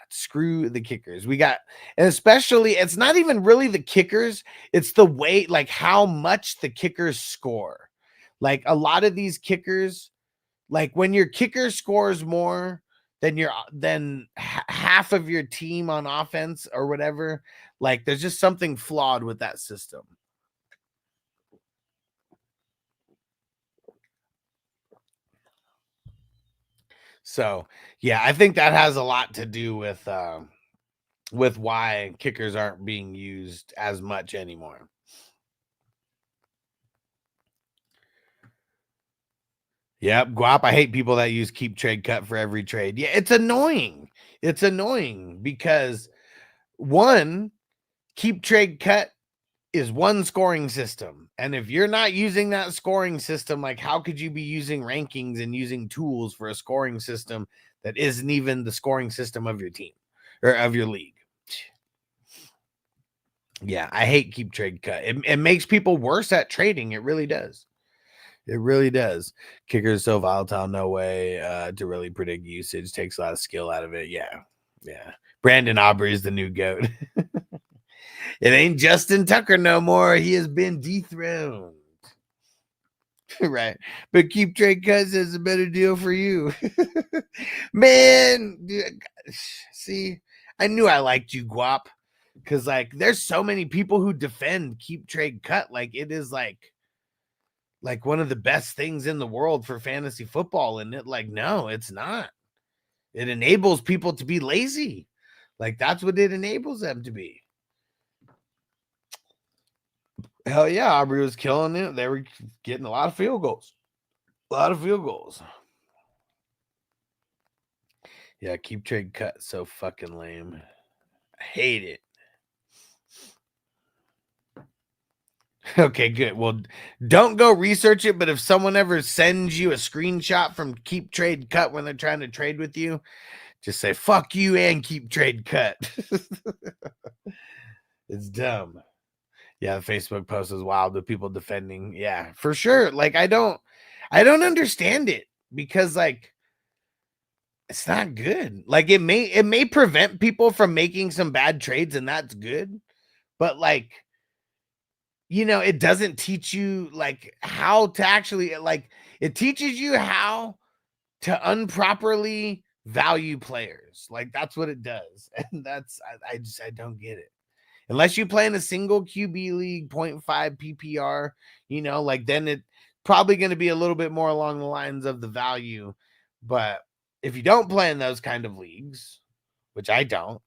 screw the kickers. And especially, it's not even really the kickers. It's the way, like how much the kickers score. Like a lot of these kickers, like when your kicker scores more than half of your team on offense or whatever, like there's just something flawed with that system. So, yeah, I think that has a lot to do with why kickers aren't being used as much anymore. Yep, Guap. I hate people that use Keep Trade Cut for every trade. Yeah, it's annoying. It's annoying because one, Keep Trade Cut is one scoring system. And if you're not using that scoring system, like how could you be using rankings and using tools for a scoring system that isn't even the scoring system of your team or of your league? Yeah, I hate Keep Trade Cut. It makes people worse at trading. It really does. It really does. Kicker is so volatile, no way to really predict usage. Takes a lot of skill out of it. Yeah. Brandon Aubrey is the new GOAT. It ain't Justin Tucker no more. He has been dethroned. Right. But Keep Trade Cuts is a better deal for you. Man, see, I knew I liked you, Guap. Because, like, there's so many people who defend Keep Trade Cut. Like, it is, like one of the best things in the world for fantasy football. And it, like, no, it's not. It enables people to be lazy. Like, that's what it enables them to be. Hell yeah, Aubrey was killing it. They were getting a lot of field goals. A lot of field goals. Yeah, keep trade cut. So fucking lame. I hate it. Okay, good. Well, don't go research it, but if someone ever sends you a screenshot from Keep Trade Cut when they're trying to trade with you, just say fuck you and Keep Trade Cut. It's dumb. Yeah, the Facebook post is wild with people defending. Yeah, for sure. Like, I don't understand it because, like, it's not good. Like, it may prevent people from making some bad trades, and that's good. But, like, you know, it doesn't teach you, like, how to actually, like, it teaches you how to improperly value players. Like, that's what it does. And that's, I don't get it. Unless you play in a single QB league, 0.5 PPR, you know, like, then it's probably going to be a little bit more along the lines of the value. But if you don't play in those kind of leagues, which I don't,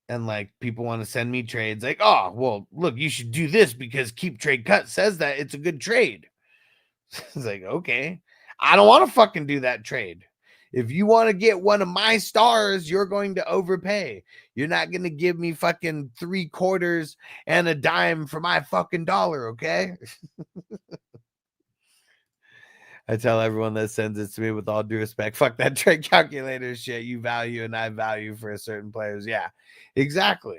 and like people want to send me trades like, oh, well, look, you should do this because Keep Trade Cut says that it's a good trade. It's like, okay, I don't want to fucking do that trade. If you want to get one of my stars, you're going to overpay. You're not going to give me fucking 3/4 and a dime for my fucking dollar, okay? I tell everyone that sends it to me with all due respect, fuck that trade calculator shit. You value and I value for a certain players. Yeah, exactly.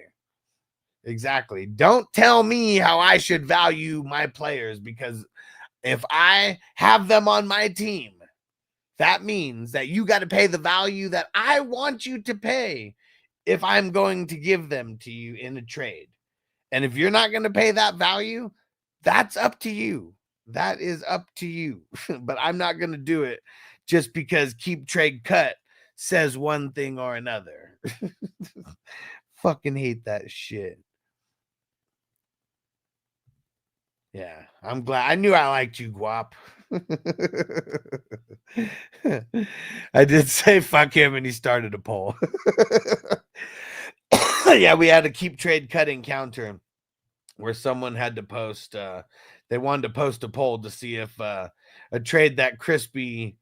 Exactly. Don't tell me how I should value my players, because if I have them on my team, that means that you got to pay the value that I want you to pay if I'm going to give them to you in a trade. And if you're not going to pay that value, that's up to you. That is up to you. But I'm not going to do it just because Keep Trade Cut says one thing or another. Fucking hate that shit. Yeah, I'm glad. I knew I liked you, Guap. I did say fuck him, and he started a poll. Yeah, we had a Keep Trade Cut encounter where someone had to post, they wanted to post a poll to see if a trade that Crispy,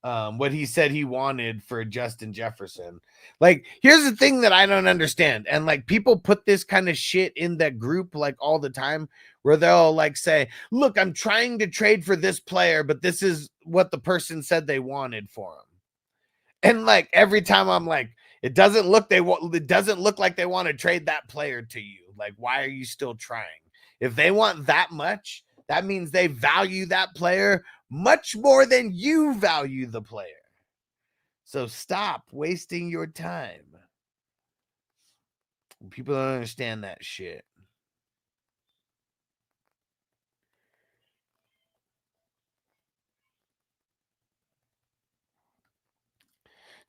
what he said he wanted for Justin Jefferson. Like, here's the thing that I don't understand. And like, people put this kind of shit in that group like all the time, where they'll like say, look, I'm trying to trade for this player, but this is what the person said they wanted for him. And like, every time I'm like, it doesn't look like they want to trade that player to you. Like, why are you still trying? If they want that much, that means they value that player much more than you value the player. So stop wasting your time. People don't understand that shit.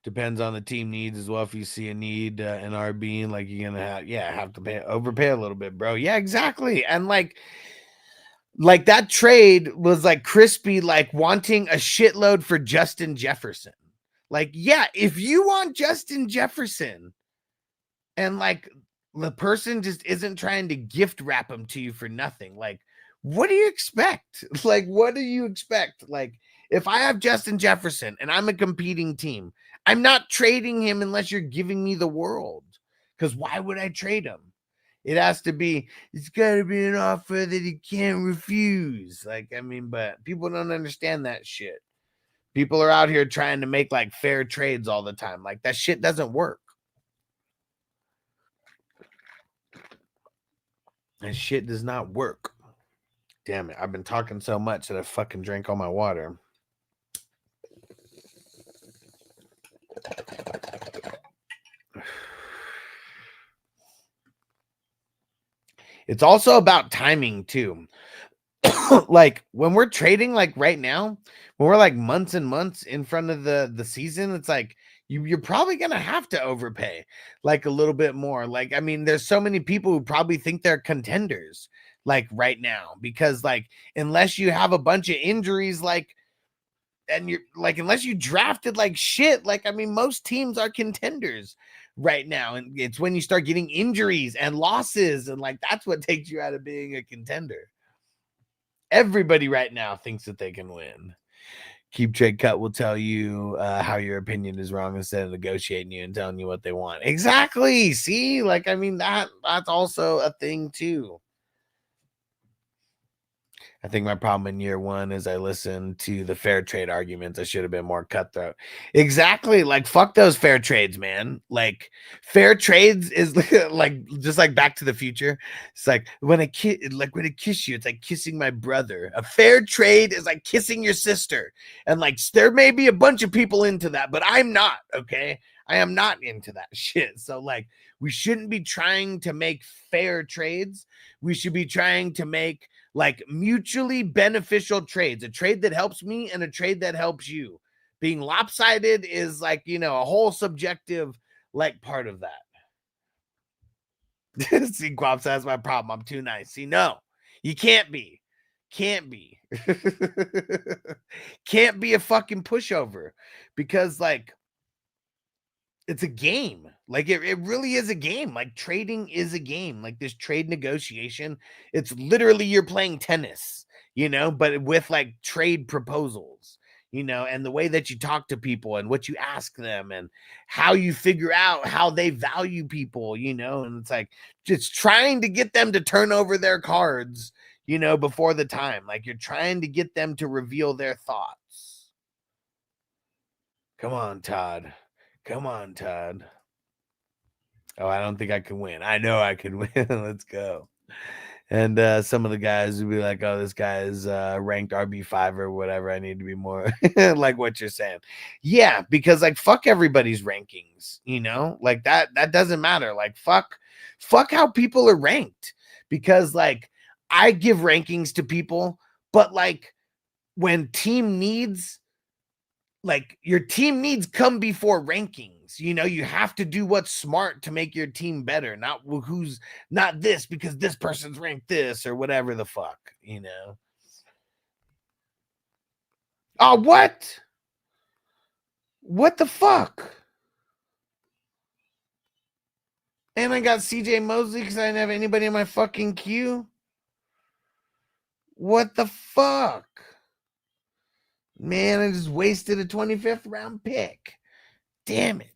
Depends on the team needs as well. If you see a need in RB, like, you're gonna have to overpay a little bit, bro. Yeah, exactly. And like that trade was like Crispy like wanting a shitload for Justin Jefferson. Like, yeah, if you want Justin Jefferson and like the person just isn't trying to gift wrap him to you for nothing, like, what do you expect? Like, what do you expect? Like, if I have Justin Jefferson and I'm a competing team, I'm not trading him unless you're giving me the world. Because why would I trade him? It has to be, it's got to be an offer that he can't refuse. Like, I mean, but people don't understand that shit. People are out here trying to make like fair trades all the time. Like, that shit doesn't work. That shit does not work. Damn it. I've been talking so much that I fucking drank all my water. It's also about timing too. Like, when we're trading, like right now, when we're like months and months in front of the season, it's like you're probably gonna have to overpay like a little bit more. Like, I mean, there's so many people who probably think they're contenders like right now, because like, unless you have a bunch of injuries, like, you're like, unless you drafted like shit, like, I mean, most teams are contenders right now. And it's when you start getting injuries and losses, and like, that's what takes you out of being a contender. Everybody right now thinks that they can win. Keep Trade Cut will tell you how your opinion is wrong instead of negotiating you and telling you what they want. Exactly. See, like, I mean, that's also a thing too. I think my problem in year one is I listened to the fair trade arguments. I should have been more cutthroat. Exactly. Like, fuck those fair trades, man. Like, fair trades is like, just like Back to the Future. It's like when I kiss you, it's like kissing my brother. A fair trade is like kissing your sister. And like, there may be a bunch of people into that, but I'm not. Okay. I am not into that shit. So like, we shouldn't be trying to make fair trades. We should be trying to make like mutually beneficial trades, a trade that helps me and a trade that helps you. Being lopsided is like, you know, a whole subjective like part of that. See, Quap says my problem. I'm too nice. See, no, you can't be. Can't be. Can't be a fucking pushover, because like, it's a game. Like it really is a game. Like trading is a game. Like this trade negotiation, it's literally you're playing tennis, you know, but with like trade proposals, you know, and the way that you talk to people and what you ask them and how you figure out how they value people, you know, and it's like just trying to get them to turn over their cards, you know, before the time. Like you're trying to get them to reveal their thoughts. Come on, Todd. Come on, Todd. Oh, I don't think I can win. I know I can win. Let's go. And some of the guys would be like, oh, this guy is ranked RB5 or whatever. I need to be more like what you're saying. Yeah, because like fuck everybody's rankings, you know? Like that doesn't matter. Like fuck how people are ranked. Because like I give rankings to people, but like when team needs, like your team needs come before rankings. You know, you have to do what's smart to make your team better, not who's not this because this person's ranked this or whatever the fuck, you know. Oh, what? What the fuck? And I got CJ Mosley because I didn't have anybody in my fucking queue. What the fuck? Man, I just wasted a 25th round pick. Damn it.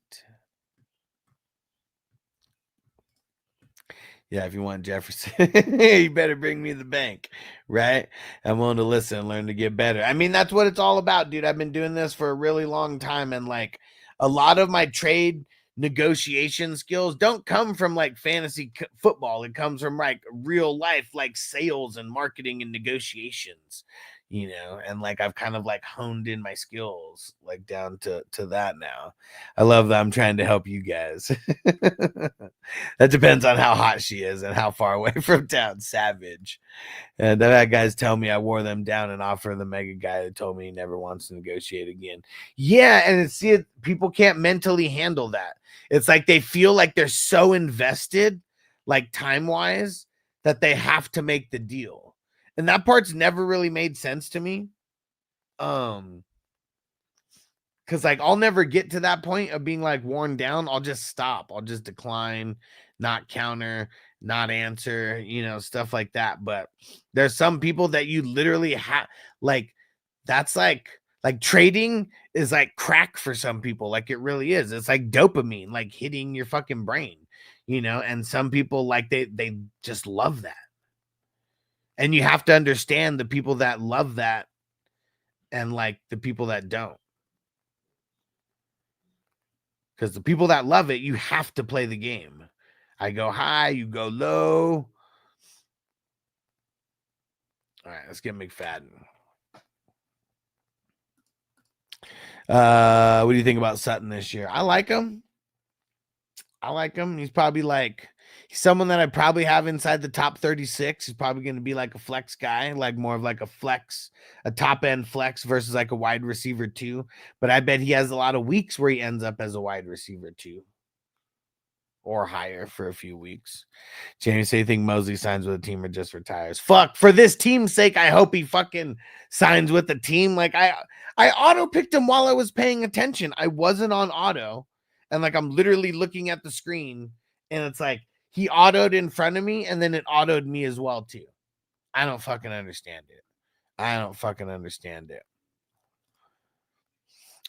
Yeah, if you want Jefferson, you better bring me the bank, right? I'm willing to listen and learn to get better. I mean, that's what it's all about, dude. I've been doing this for a really long time, and like a lot of my trade negotiation skills don't come from like fantasy football. It comes from like real life, like sales and marketing and negotiations, you know, and like I've kind of like honed in my skills like down to that now. I love that I'm trying to help you guys. That depends on how hot she is and how far away from town. Savage. And I've had guys tell me I wore them down and offer the mega guy that told me he never wants to negotiate again. Yeah, and people can't mentally handle that. It's like they feel like they're so invested, like time-wise, that they have to make the deal. And that part's never really made sense to me. Because like I'll never get to that point of being like worn down. I'll just stop. I'll just decline, not counter, not answer, you know, stuff like that. But there's some people that you literally have, like, that's like trading is like crack for some people. Like it really is. It's like dopamine, like hitting your fucking brain, you know, and some people like they just love that. And you have to understand the people that love that and like the people that don't. Because the people that love it, you have to play the game. I go high, you go low. All right, let's get McFadden. What do you think about Sutton this year? I like him. He's probably like someone that I probably have inside the top 36. He's probably going to be like a flex guy, like more of like a flex, a top end flex versus like a wide receiver 2. But I bet he has a lot of weeks where he ends up as a wide receiver 2. or higher for a few weeks. Jamie, say you think Mosley signs with a team or just retires? Fuck, for this team's sake, I hope he fucking signs with the team. Like I auto picked him while I was paying attention. I wasn't on auto, and like I'm literally looking at the screen, and it's like he autoed in front of me, and then it autoed me as well too. I don't fucking understand it. I don't fucking understand it.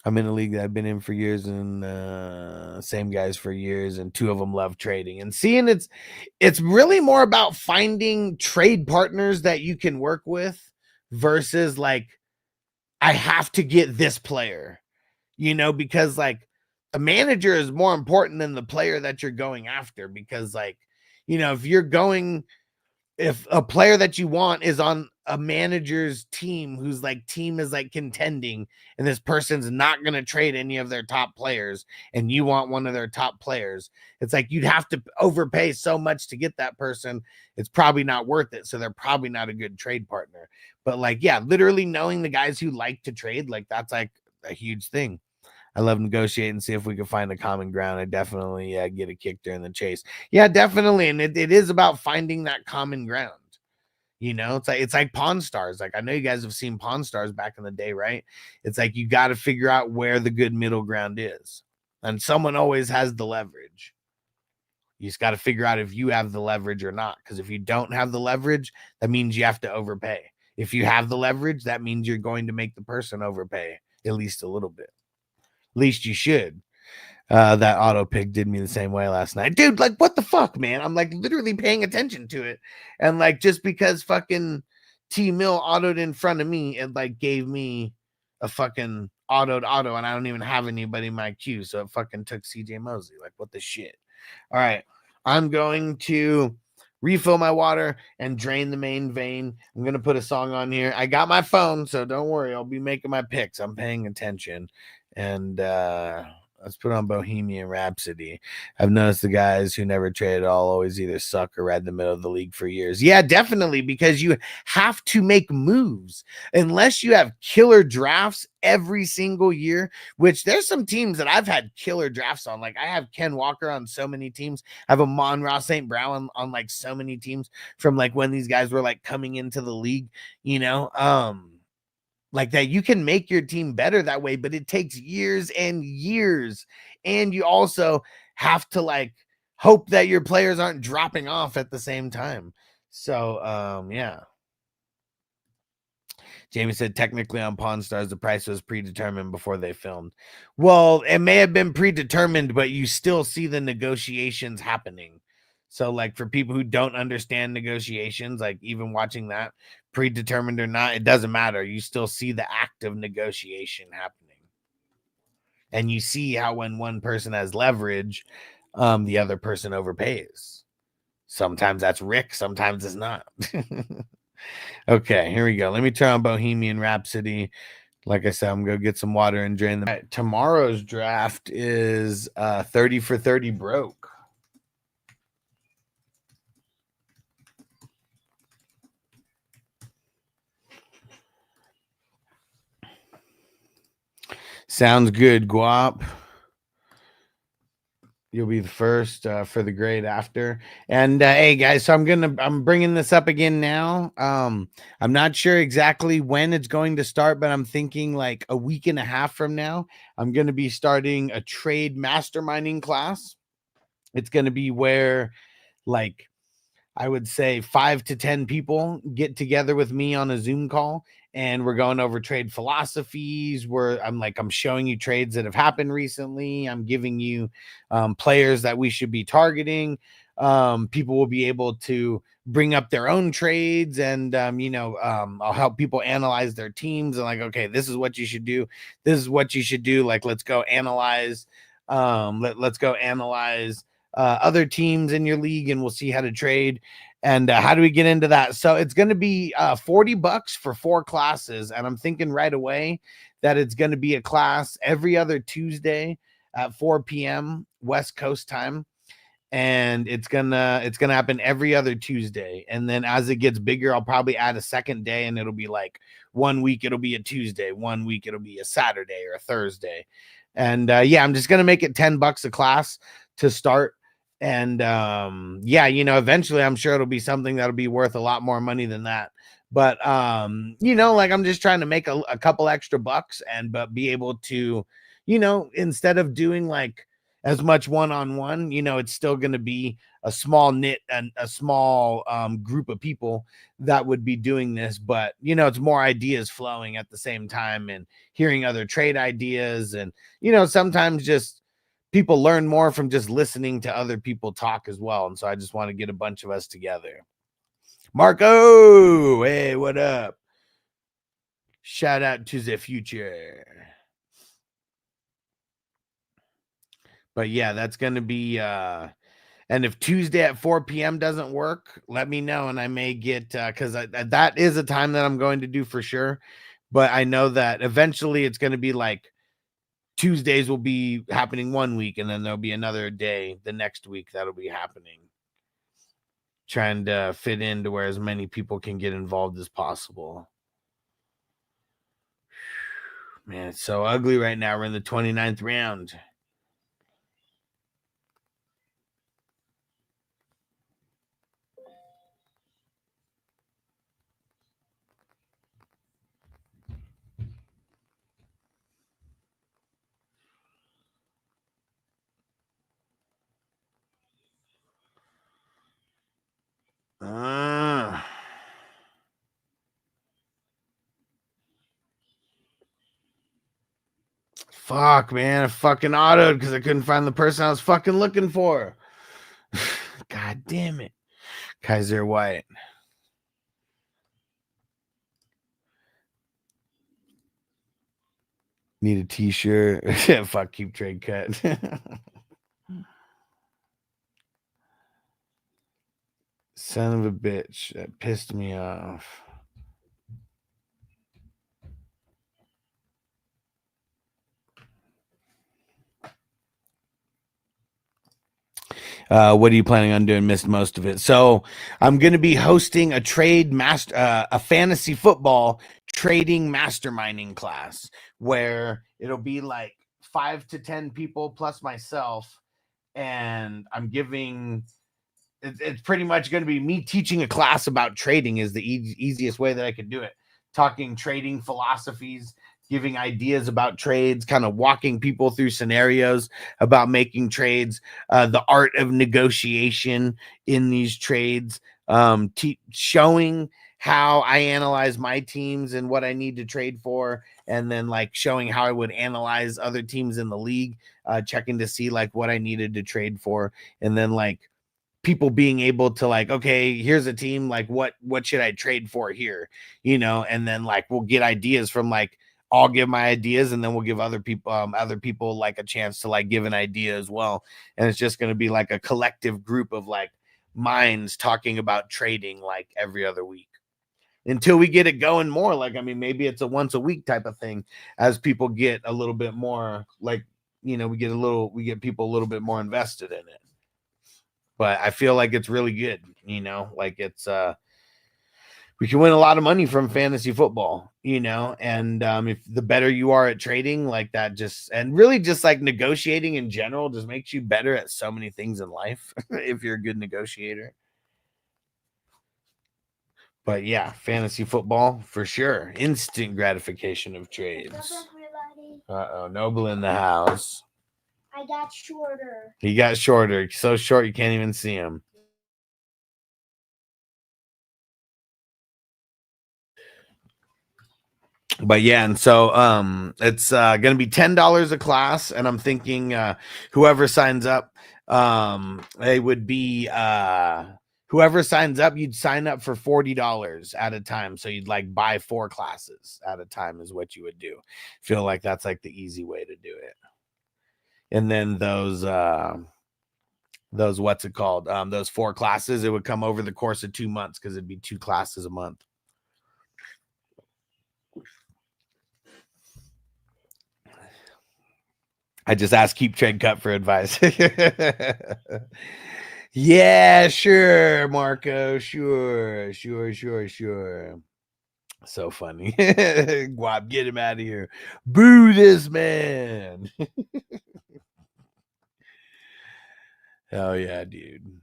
I'm in a league that I've been in for years, and same guys for years, and two of them love trading. And seeing it's really more about finding trade partners that you can work with versus like I have to get this player, because like the manager is more important than the player that you're going after. Because like, if a player that you want is on a manager's team whose like team is like contending, and this person's not going to trade any of their top players, and you want one of their top players, it's like you'd have to overpay so much to get that person. It's probably not worth it. So they're probably not a good trade partner. But like, yeah, literally knowing the guys who like to trade, like that's like a huge thing. I love negotiating and see if we can find a common ground. I definitely get a kick during the chase. Yeah, definitely. And it is about finding that common ground. It's like Pawn Stars. Like I know you guys have seen Pawn Stars back in the day, right? It's like you got to figure out where the good middle ground is. And someone always has the leverage. You just got to figure out if you have the leverage or not. Because if you don't have the leverage, that means you have to overpay. If you have the leverage, that means you're going to make the person overpay at least a little bit. At least you should. That auto pick did me the same way last night. Dude, like, what the fuck, man? I'm like literally paying attention to it. And like, just because fucking T-Mill autoed in front of me, it like gave me a fucking autoed auto, and I don't even have anybody in my queue. So it fucking took CJ Mosley. Like, what the shit? All right. I'm going to refill my water and drain the main vein. I'm going to put a song on here. I got my phone, so don't worry. I'll be making my picks. I'm paying attention. And let's put on Bohemian Rhapsody. I've noticed the guys who never trade at all always either suck or right in the middle of the league for years. Yeah, definitely, because you have to make moves. Unless you have killer drafts every single year, which there's some teams that I've had killer drafts on. Like I have Ken Walker on so many teams. I have Amon-Ra St. Brown on like so many teams from like when these guys were like coming into the league, like that. You can make your team better that way, but it takes years and years. And you also have to like hope that your players aren't dropping off at the same time. So, yeah. Jamie said, technically on Pawn Stars, the price was predetermined before they filmed. Well, it may have been predetermined, but you still see the negotiations happening. So like for people who don't understand negotiations, like even watching that, predetermined or not, it doesn't matter. You still see the act of negotiation happening. And you see how when one person has leverage, the other person overpays. Sometimes that's Rick, sometimes it's not. Okay, here we go. Let me turn on Bohemian Rhapsody. Like I said, I'm going to get some water and drain them. Right, tomorrow's draft is 30 for 30 broke. Sounds good, Guap. You'll be the first for the grade after. And hey guys, so I'm bringing this up again now. I'm not sure exactly when it's going to start, but I'm thinking like a week and a half from now, I'm going to be starting a trade masterminding class. It's going to be where like I would say 5 to 10 people get together with me on a Zoom call, and we're going over trade philosophies where I'm showing you trades that have happened recently. I'm giving you players that we should be targeting. People will be able to bring up their own trades, and I'll help people analyze their teams and like, okay, this is what you should do. This is what you should do. Like, let's go analyze. Let's go analyze other teams in your league, and we'll see how to trade. And how do we get into that? So it's going to be $40 for 4 classes. And I'm thinking right away that it's going to be a class every other Tuesday at 4 p.m. West Coast time. And it's gonna happen every other Tuesday. And then as it gets bigger, I'll probably add a second day, and it'll be like 1 week it'll be a Tuesday, 1 week it'll be a Saturday or a Thursday. And I'm just gonna make it $10 a class to start. And yeah, you know, eventually I'm sure it'll be something that'll be worth a lot more money than that. But you know, like I'm just trying to make a couple extra bucks and but be able to, you know, instead of doing like as much one-on-one, you know, it's still going to be a small knit and a small group of people that would be doing this. But you know, it's more ideas flowing at the same time and hearing other trade ideas. And you know, sometimes just people learn more from just listening to other people talk as well. And so I just want to get a bunch of us together. Marco, hey, what up? Shout out to the future. But yeah, that's going to be and if Tuesday at 4 p.m. doesn't work, let me know and I may get because that is a time that I'm going to do for sure. But I know that eventually it's going to be like Tuesdays will be happening one week, and then there'll be another day the next week that'll be happening. Trying to fit into where as many people can get involved as possible. Man, it's so ugly right now. We're in the 29th round. Fuck, man. I fucking autoed because I couldn't find the person I was fucking looking for. God damn it. Kaiser White. Need a t-shirt. Fuck, keep trade cut. Son of a bitch. That pissed me off. What are you planning on doing? Missed most of it. So I'm going to be hosting a a fantasy football trading masterminding class where it'll be like 5 to 10 people plus myself. And I'm giving, it's pretty much going to be me teaching a class about trading is the easiest way that I could do it. Talking trading philosophies, giving ideas about trades, kind of walking people through scenarios about making trades, the art of negotiation in these trades, showing how I analyze my teams and what I need to trade for, and then like showing how I would analyze other teams in the league, checking to see like what I needed to trade for, and then like people being able to like, okay, here's a team, like what should I trade for here, you know, and then like we'll get ideas from like I'll give my ideas and then we'll give other people like a chance to like give an idea as well. And it's just going to be like a collective group of like minds talking about trading like every other week until we get it going more. Like, I mean, maybe it's a once a week type of thing as people get a little bit more like, you know, we get people a little bit more invested in it. But I feel like it's really good, you know, like it's we can win a lot of money from fantasy football, you know, and if the better you are at trading like that, just and really just like negotiating in general just makes you better at so many things in life if you're a good negotiator. But yeah, fantasy football for sure. Instant gratification of trades. Uh-oh, Noble in the house. I got shorter. He got shorter. So short you can't even see him. But yeah, and so it's gonna be $10 a class, and I'm thinking whoever signs up, it would be whoever signs up, you'd sign up for $40 at a time. So you'd like buy 4 classes at a time is what you would do. Feel like that's like the easy way to do it. And then those what's it called? Those 4 classes, it would come over the course of 2 months because it'd be 2 classes a month. I just asked Keep Trade Cut for advice. Yeah, sure, Marco. Sure. So funny. Guap, get him out of here. Boo this man. Hell yeah, dude.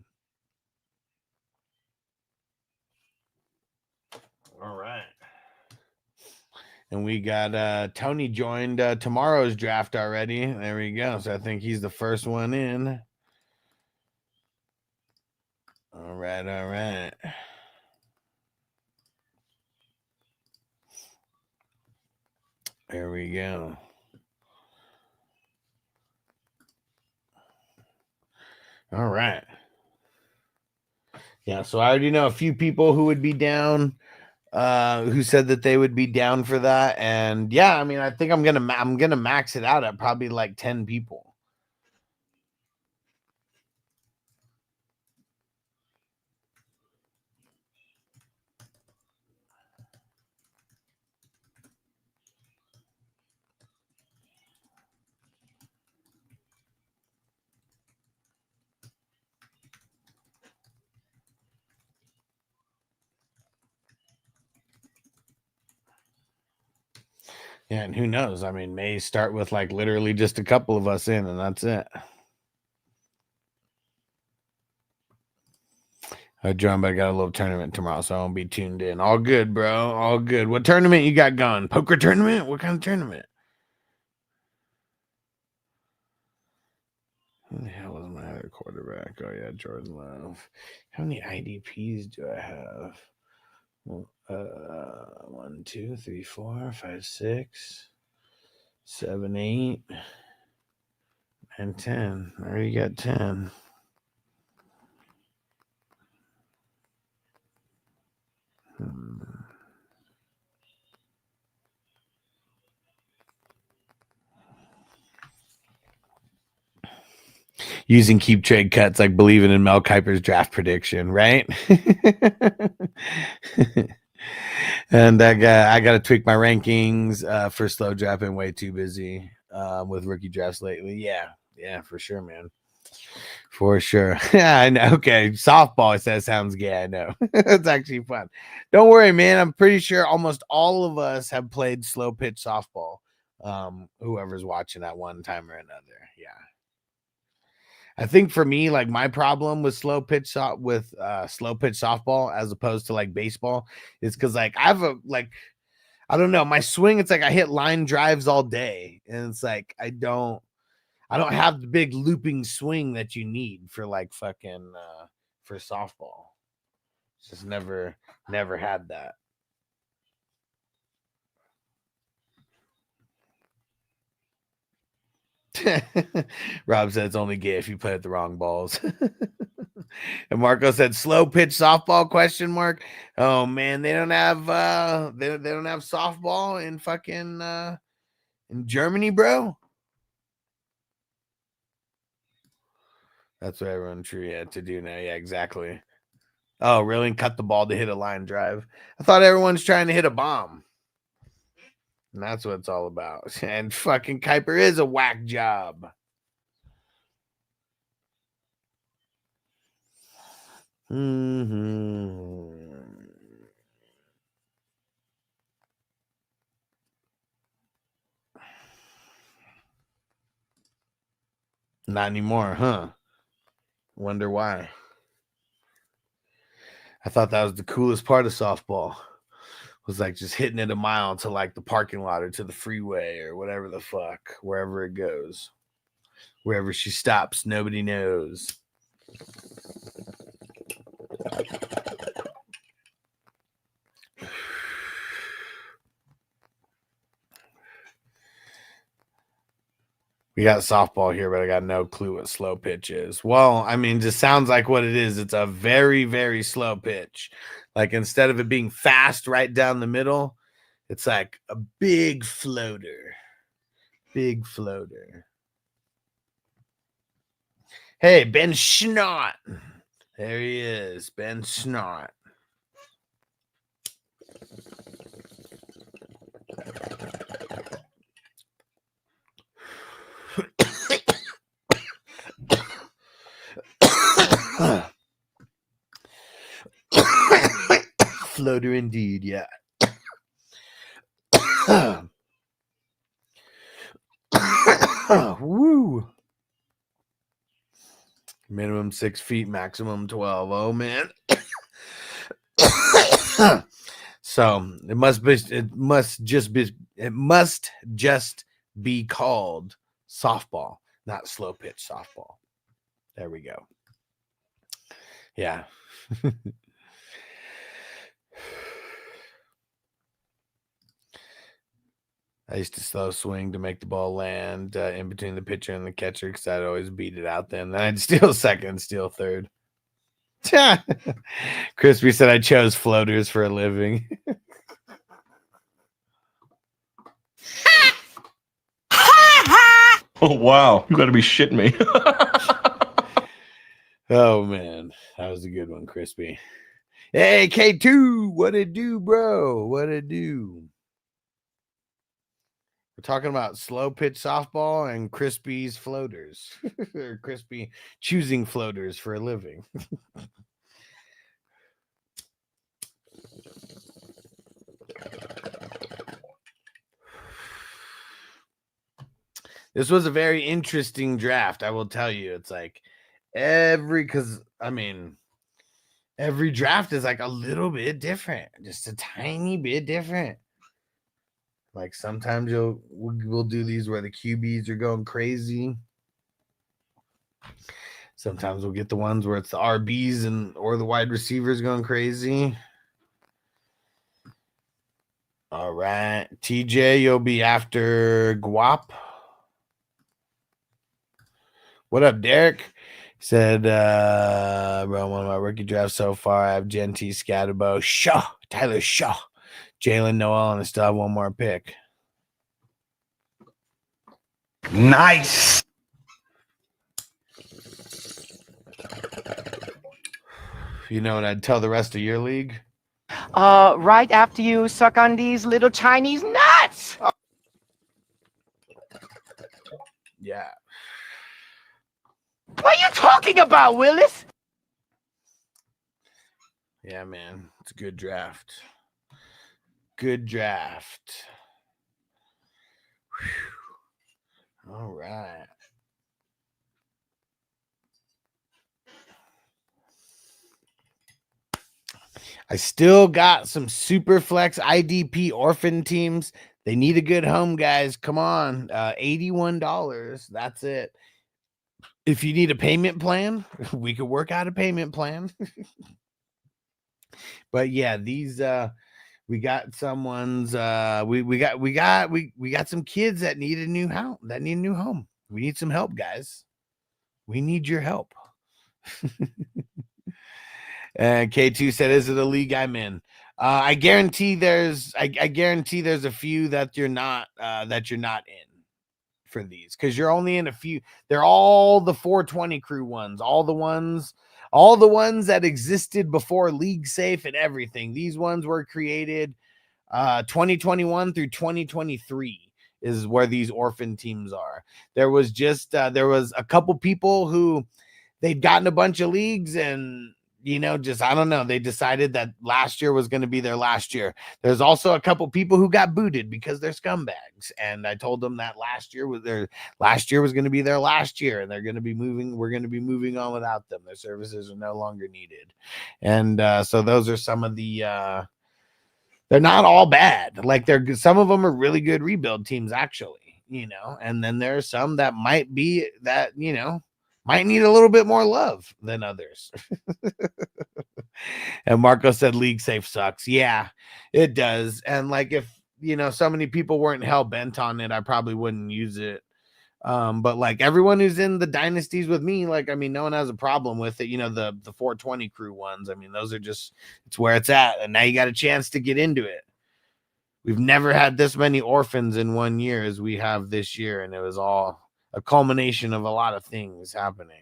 All right. And we got Tony joined tomorrow's draft already. There we go. So I think he's the first one in. All right, all right. There we go. All right. Yeah, so I already know a few people who would be down, who said that they would be down for that. And yeah, I mean, I think I'm gonna max it out at probably like 10 people. Yeah, and who knows? I mean, may start with like literally just a couple of us in, and that's it. John, but I got a little tournament tomorrow, so I won't be tuned in. All good, bro. All good. What tournament you got going? Poker tournament? What kind of tournament? Who the hell was my other quarterback? Oh yeah, Jordan Love. How many IDPs do I have? Well, 1, 2, 3, 4, 5, 6, 7, 8, and 10. I already got 10. Using keep trade cuts like believing in Mel Kiper's draft prediction, right? And I got to tweak my rankings for slow draft. Been way too busy with rookie drafts lately. Yeah, for sure, man. For sure. Yeah, I know. Okay, softball says sounds gay. I know. It's actually fun. Don't worry, man. I'm pretty sure almost all of us have played slow pitch softball. Whoever's watching at one time or another. Yeah. I think for me, like my problem with slow pitch softball as opposed to like baseball is because like I have a like I don't know, my swing, it's like I hit line drives all day. And it's like I don't have the big looping swing that you need for like fucking for softball. Just never had that. Rob said it's only gay if you play at the wrong balls. And Marco said slow pitch softball question mark. Oh man, they don't have they don't have softball in fucking in Germany, bro. That's what everyone had to do now. Yeah, exactly. Oh, really? Cut the ball to hit a line drive. I thought everyone's trying to hit a bomb. And that's what it's all about. And fucking Kuiper is a whack job. Not anymore, huh? Wonder why. I thought that was the coolest part of softball. Was like just hitting it a mile to like the parking lot or to the freeway or whatever the fuck, wherever it goes. Wherever she stops, nobody knows. We got softball here, but I got no clue what slow pitch is. Well, I mean, just sounds like what it is. It's a very, very slow pitch. Like instead of it being fast right down the middle, it's like a big floater. Big floater. Hey, Ben Schnott. There he is, Ben Schnott. Floater indeed, yeah. Woo. Minimum 6 feet, maximum 12. Oh man. So it must just be called softball, not slow pitch softball. There we go. Yeah. I used to slow swing to make the ball land in between the pitcher and the catcher because I'd always beat it out then. Then I'd steal second, steal third. Crispy said I chose floaters for a living. Oh, wow. You got to be shitting me. Oh, man. That was a good one, Crispy. Hey, K2. What it do, bro? What it do? We're talking about slow pitch softball and Crispy's floaters. Or Crispy choosing floaters for a living. This was a very interesting draft, I will tell you. It's like every draft is like a little bit different, just a tiny bit different. Like sometimes we'll do these where the QBs are going crazy. Sometimes we'll get the ones where it's the RBs or the wide receivers going crazy. All right, TJ, you'll be after Guap. What up, Derek? He said, bro, one of my rookie drafts so far, I have Genty, Scatterbo, Shaw, Tyler Shaw, Jalen Noel, and I still have one more pick. Nice. You know what I'd tell the rest of your league? Right after you suck on these little Chinese nuts. Yeah. What are you talking about, Willis? Yeah, man. It's a good draft. Good draft. Whew. All right. I still got some super flex IDP orphan teams. They need a good home, guys. Come on. $81. That's it. If you need a payment plan, we could work out a payment plan. But yeah, these we got someone's we got some kids that need a new home. We need some help, guys. We need your help. And K2 said, "Is it a league I'm in?" I guarantee there's a few that you're not in for these, because you're only in a few. They're all the 420 crew ones, all the ones that existed before League Safe and everything. These ones were created 2021 through 2023 is where these orphan teams are. There was a couple people who they'd gotten a bunch of leagues and I don't know. They decided that last year was going to be their last year. There's also a couple people who got booted because they're scumbags. And I told them that last year was going to be their last year, and we're going to be moving on without them. Their services are no longer needed. And so those are some of the, they're not all bad. Like some of them are really good rebuild teams actually, and then there are some that might need a little bit more love than others. And Marco said League Safe sucks. Yeah, it does. And like if so many people weren't hell bent on it, I probably wouldn't use it. But like everyone who's in the dynasties with me, no one has a problem with it. The 420 crew ones. Those are just, it's where it's at. And now you got a chance to get into it. We've never had this many orphans in 1 year as we have this year. And it was all a culmination of a lot of things happening.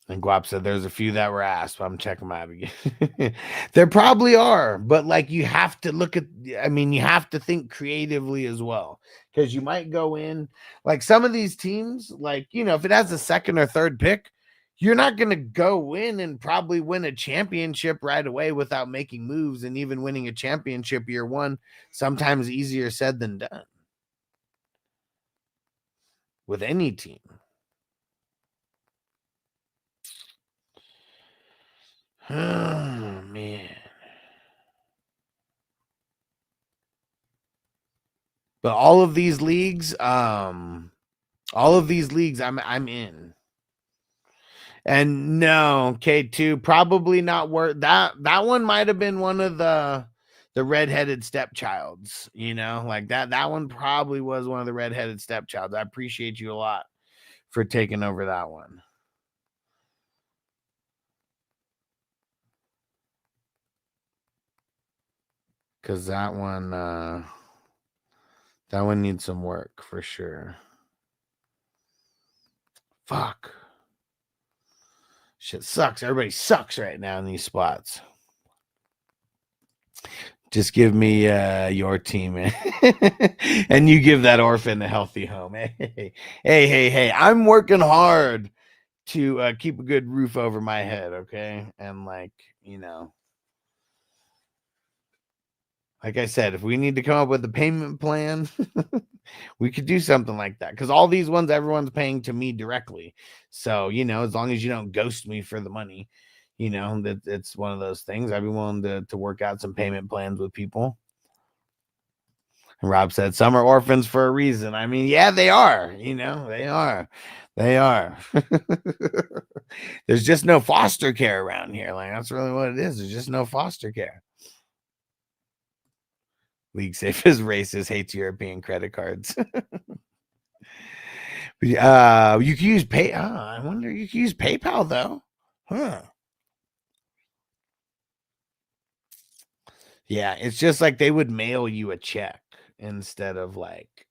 And Guap said there's a few that were asked, but I'm checking them out again. There probably are, but you have to you have to think creatively as well. Because you might go in, some of these teams, if it has a second or third pick, you're not going to go in and probably win a championship right away without making moves. And even winning a championship year one, sometimes easier said than done. with any team. Oh, man. But all of these leagues, I'm in. And no, K2 probably not worth that. That one might have been one of the redheaded stepchilds, you know, like that one probably was one of the redheaded stepchilds. I appreciate you a lot for taking over that one. Cause that one needs some work for sure. Fuck. Shit sucks. Everybody sucks right now in these spots. Just give me your team, and you give that orphan a healthy home. Hey. I'm working hard to keep a good roof over my head, okay? And like, you know, like I said, if we need to come up with a payment plan, we could do something like that. Because all these ones, everyone's paying to me directly. So, you know, as long as you don't ghost me for the money, you know, that it's one of those things. I'd be willing to work out some payment plans with people. And Rob said, some are orphans for a reason. I mean, yeah, they are. You know, they are. They are. There's just no foster care around here. Like, that's really what it is. There's just no foster care. League Safe is racist, hates European credit cards. You can use pay. I wonder, you can use PayPal though. Huh. Yeah, it's just like they would mail you a check instead of like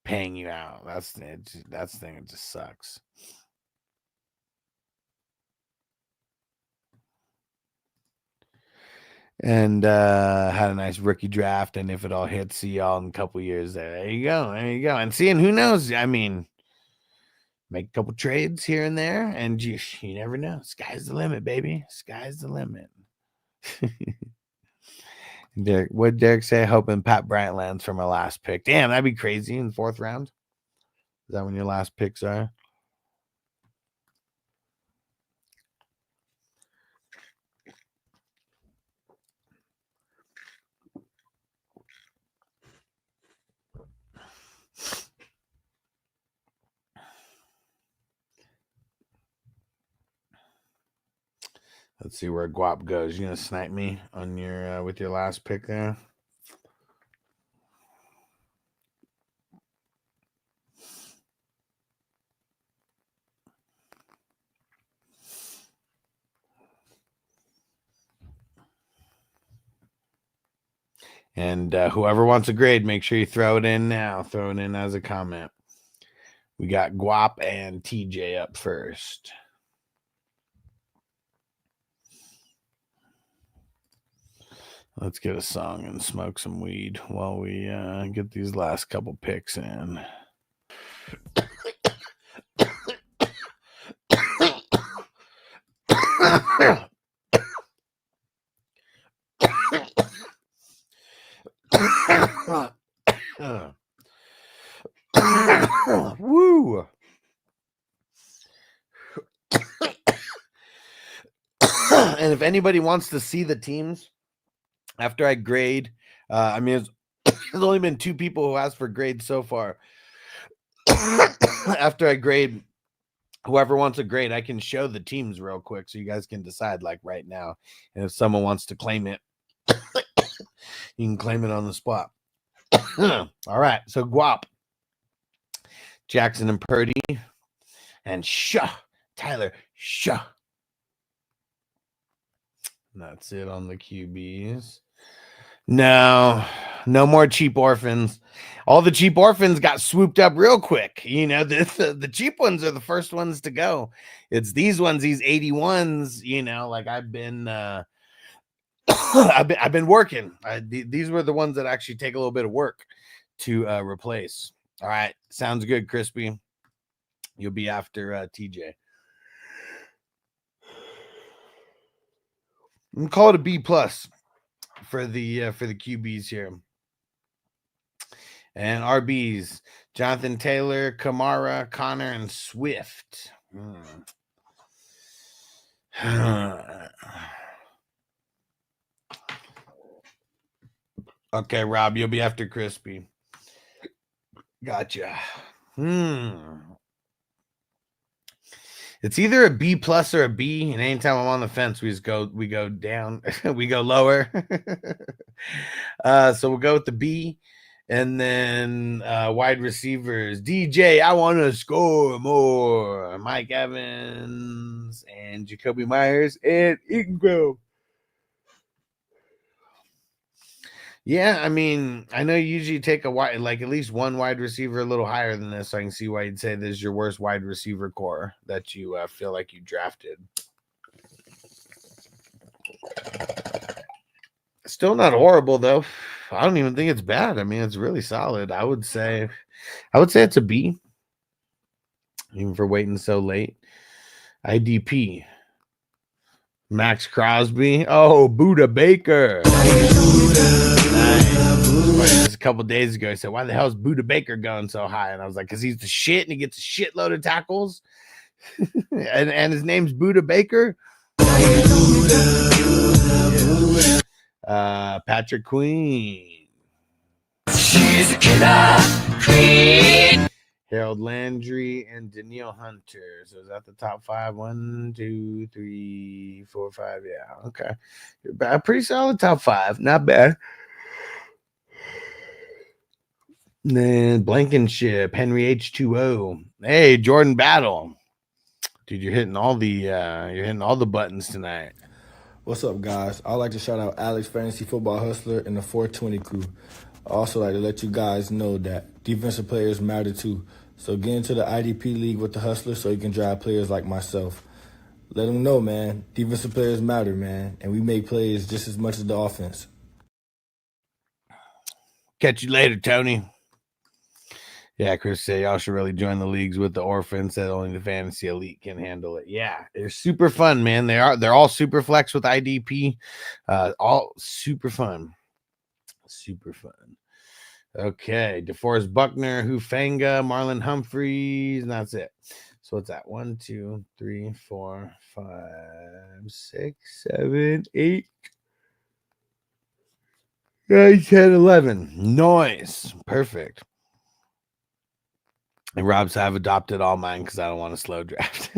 paying you out. That's the thing. It just sucks. And had a nice rookie draft. And if it all hits, see y'all in a couple years there. There you go. There you go. And seeing who knows. I mean, make a couple trades here and there, and you never know. Sky's the limit, baby. Sky's the limit. Derek, what did Derek say? Hoping Pat Bryant lands for my last pick. Damn, that'd be crazy in the 4th round. Is that when your last picks are? Let's see where Guap goes. You gonna snipe me on your with your last pick there? And whoever wants a grade, make sure you throw it in now. Throw it in as a comment. We got Guap and TJ up first. Let's get a song and smoke some weed while we get these last couple picks in. Woo! And if anybody wants to see the teams after I grade, I mean, there's only been 2 people who asked for grades so far. After I grade, whoever wants a grade, I can show the teams real quick so you guys can decide like right now. And if someone wants to claim it, you can claim it on the spot. All right. So Guap, Jackson and Purdy, and Tyler Shaw. That's it on the QBs. No more cheap orphans. All the cheap orphans got swooped up real quick. You know, the cheap ones are the first ones to go. It's these ones, these 81s, you know, like I've been I've been working. These were the ones that actually take a little bit of work to replace. All right. Sounds good, Crispy. You'll be after TJ. I'm gonna call it a B+ for the QBs here. And RBs, Jonathan Taylor, Kamara, Connor, and Swift. Okay, Rob, you'll be after Crispy. Gotcha. It's either a B plus or a B, and anytime I'm on the fence, we go down, we go lower. So we'll go with the B, and then wide receivers, DJ, I want to score more, Mike Evans and Jacoby Myers and Ingram. Yeah, I mean, I know you usually take a wide, like at least one wide receiver a little higher than this, so I can see why you'd say this is your worst wide receiver core that you feel like you drafted. Still not horrible though. I don't even think it's bad. I mean, it's really solid. I would say it's a B, even for waiting so late. IDP. Max Crosby. Oh, Buda Baker. Just a couple days ago, I said, why the hell is Buda Baker going so high? And I was like, because he's the shit and he gets a shitload of tackles. and his name's Buda Baker. Patrick Queen. She's a killer queen. Harold Landry and Danielle Hunter. So is that the top 5? 1, 2, 3, 4, 5. Yeah, okay. A pretty solid top 5. Not bad. And then Blankenship, Henry H2O. Hey, Jordan Battle. Dude, you're hitting all the buttons tonight. What's up, guys? I'd like to shout out Alex Fantasy Football Hustler and the 420 crew. I also like to let you guys know that defensive players matter too. So get into the IDP league with the Hustler so you can drive players like myself. Let them know, man. Defensive players matter, man. And we make plays just as much as the offense. Catch you later, Tony. Yeah, Chris said y'all should really join the leagues with the orphans. Said only the fantasy elite can handle it. Yeah, they're super fun, man. They're all super flex with IDP. All super fun. Super fun. Okay, DeForest Buckner, Hufanga, Marlon Humphreys, and that's it. So what's that? 1, 2, 3, 4, 5, 6, 7, 8, 9, 10, 11. Nice. Perfect. And Rob said I've adopted all mine because I don't want a slow draft.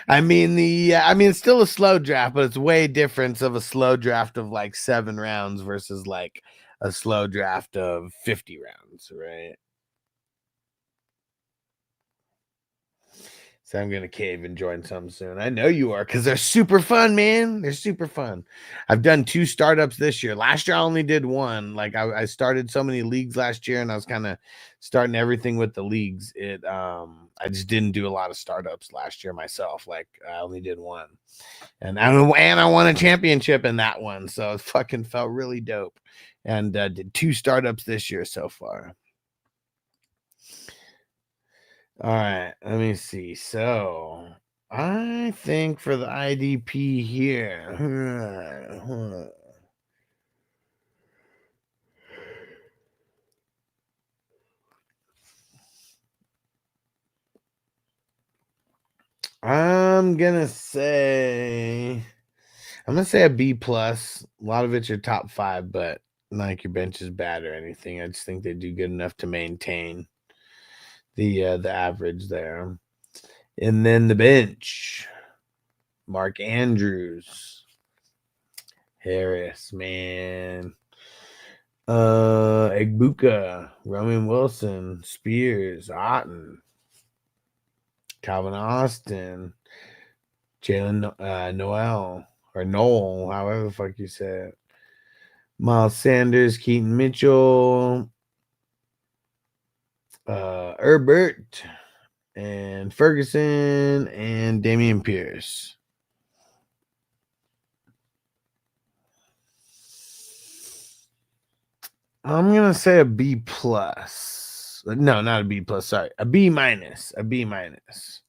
I mean, it's still a slow draft, but it's way different of a slow draft of like 7 rounds versus like a slow draft of 50 rounds, right? So I'm going to cave and join some soon. I know you are because they're super fun, man. They're super fun. I've done 2 startups this year. Last year, I only did 1. Like I started so many leagues last year and I was kind of starting everything with the leagues. I just didn't do a lot of startups last year myself. Like I only did 1 and I won a championship in that one. So it fucking felt really dope and did 2 startups this year so far. All right, let me see. So I think for the IDP here, I'm gonna say a B plus. A lot of it's your top 5, but not like your bench is bad or anything. I just think they do good enough to maintain the average there. And then the bench, Mark Andrews, Harris, man, Egbuka, Roman Wilson, Spears, Otten, Calvin Austin, Jalen Noel, however the fuck you say it, Miles Sanders, Keaton Mitchell, Herbert, and Ferguson, and Damian Pierce. I'm gonna say a B plus. No, not a B plus. Sorry, a B minus. A B minus.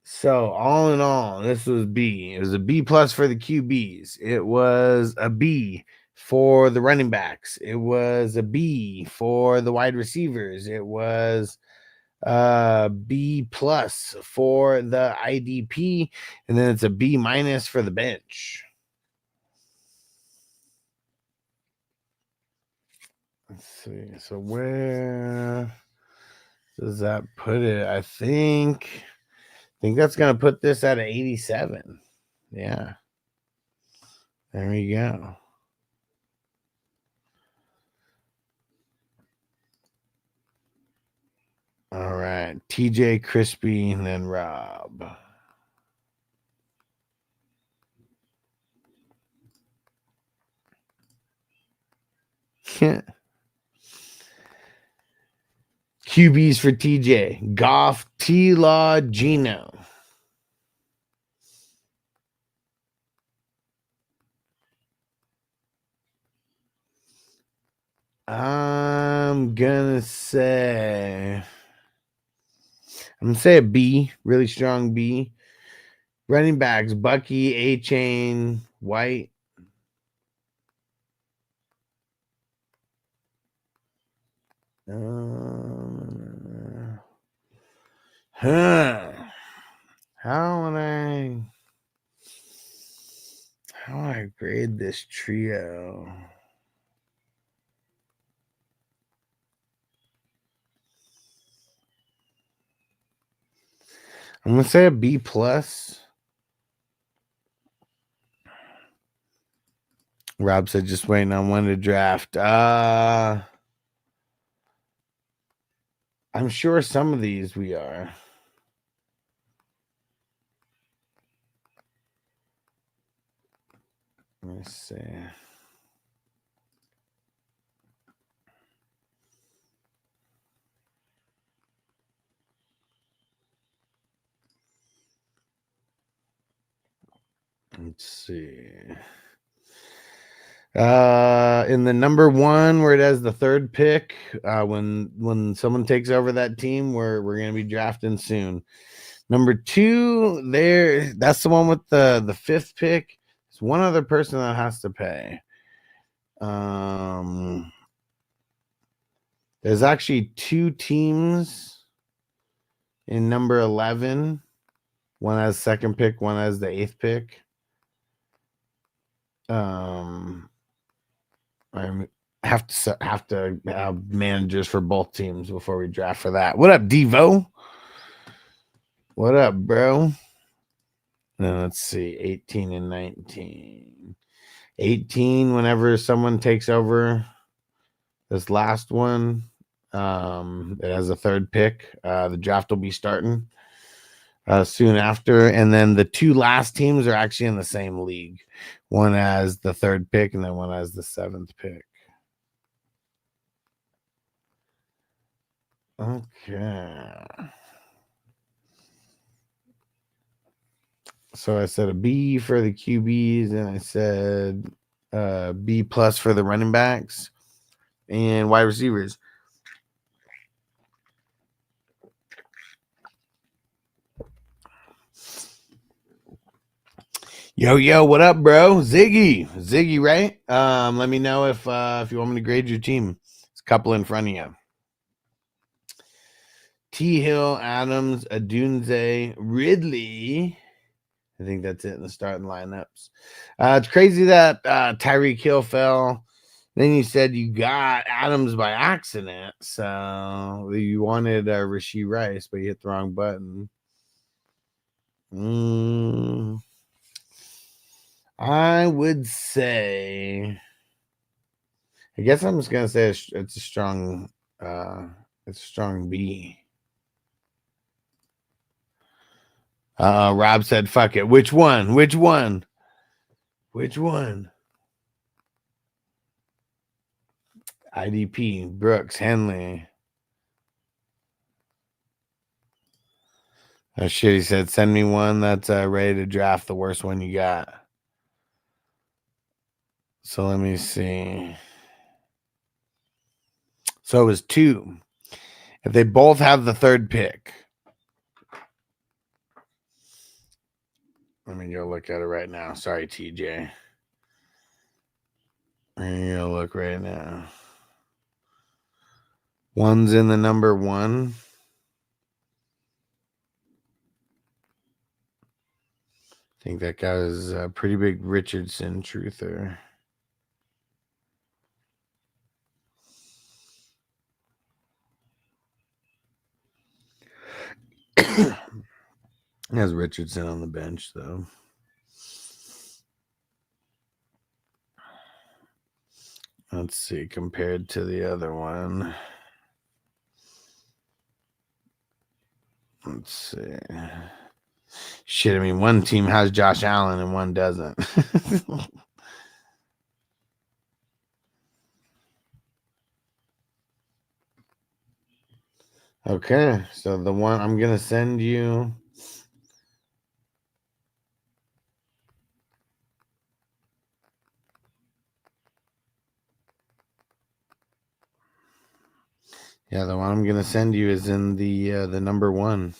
So all in all, this was B. It was a B plus for the QBs. It was a B for the running backs. It was a B for the wide receivers. It was B plus for the IDP, and then it's a B minus for the bench. Let's see. So where does that put it? I think that's gonna put this at an 87. Yeah. There we go. All right. TJ, Crispy, and then Rob. QBs for TJ. Goff, T-Law, Gino. I'm gonna say a B, really strong B. Running backs, Bucky, A-Chain, White. How would I grade this trio? I'm gonna say a B plus. Rob said just waiting on one to draft. I'm sure some of these we are. Let me see. Let's see. In the number one, where it has the third pick, when someone takes over that team, we're gonna be drafting soon. Number two, that's the one with the fifth pick. There's one other person that has to pay. There's actually two teams in number 11. One has second pick, one has the eighth pick. I have to have managers for both teams before we draft for that. What up, Devo? What up, bro? Now let's see, 18 and 19. 18, whenever someone takes over this last one, it has a third pick. The draft will be starting soon after. And then the two last teams are actually in the same league. One has the third pick, and then one has the seventh pick. Okay. So I said a B for the QBs, and I said B plus for the running backs and wide receivers. Yo, what up, bro? Ziggy, right? Let me know if you want me to grade your team. It's a couple in front of you. T. Hill, Adams, Adunze, Ridley. I think that's it in the starting lineups. It's crazy that Tyreek Hill fell. Then you said you got Adams by accident. So you wanted Rashee Rice, but you hit the wrong button. I would say, I guess I'm just gonna say it's a strong B. Rob said, "Fuck it." Which one? IDP, Brooks, Henley. Oh shit! He said, "Send me one that's ready to draft. The worst one you got." So let me see. So it was two. If they both have the third pick, let me go look at it right now. Sorry, TJ. I'm gonna look right now. One's in the number 1. I think that guy was a pretty big Richardson truther. Has Richardson on the bench, though. Let's see, compared to the other one. Let's see. Shit, I mean, one team has Josh Allen and one doesn't. Okay, so the one I'm going to send you. Yeah, the one I'm going to send you is in the number 1.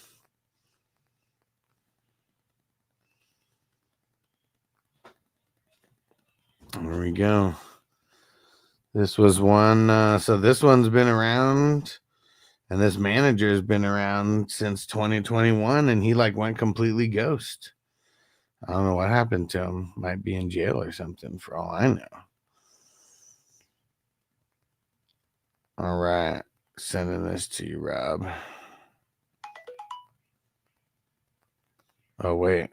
There we go. This was one. So this one's been around, and this manager has been around since 2021, and he like went completely ghost. I don't know what happened to him. Might be in jail or something for all I know. All right. Sending this to you, Rob. Oh, wait.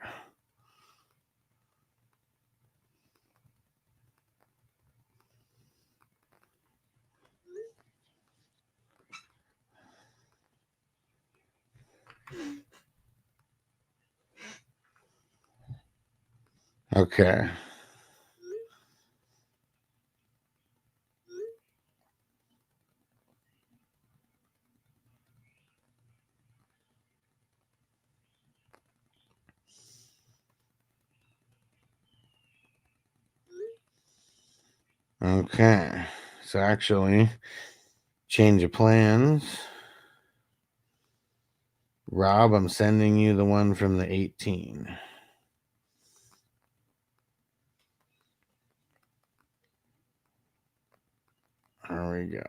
Okay. Okay. So actually, change of plans. Rob, I'm sending you the one from the 18. There we go.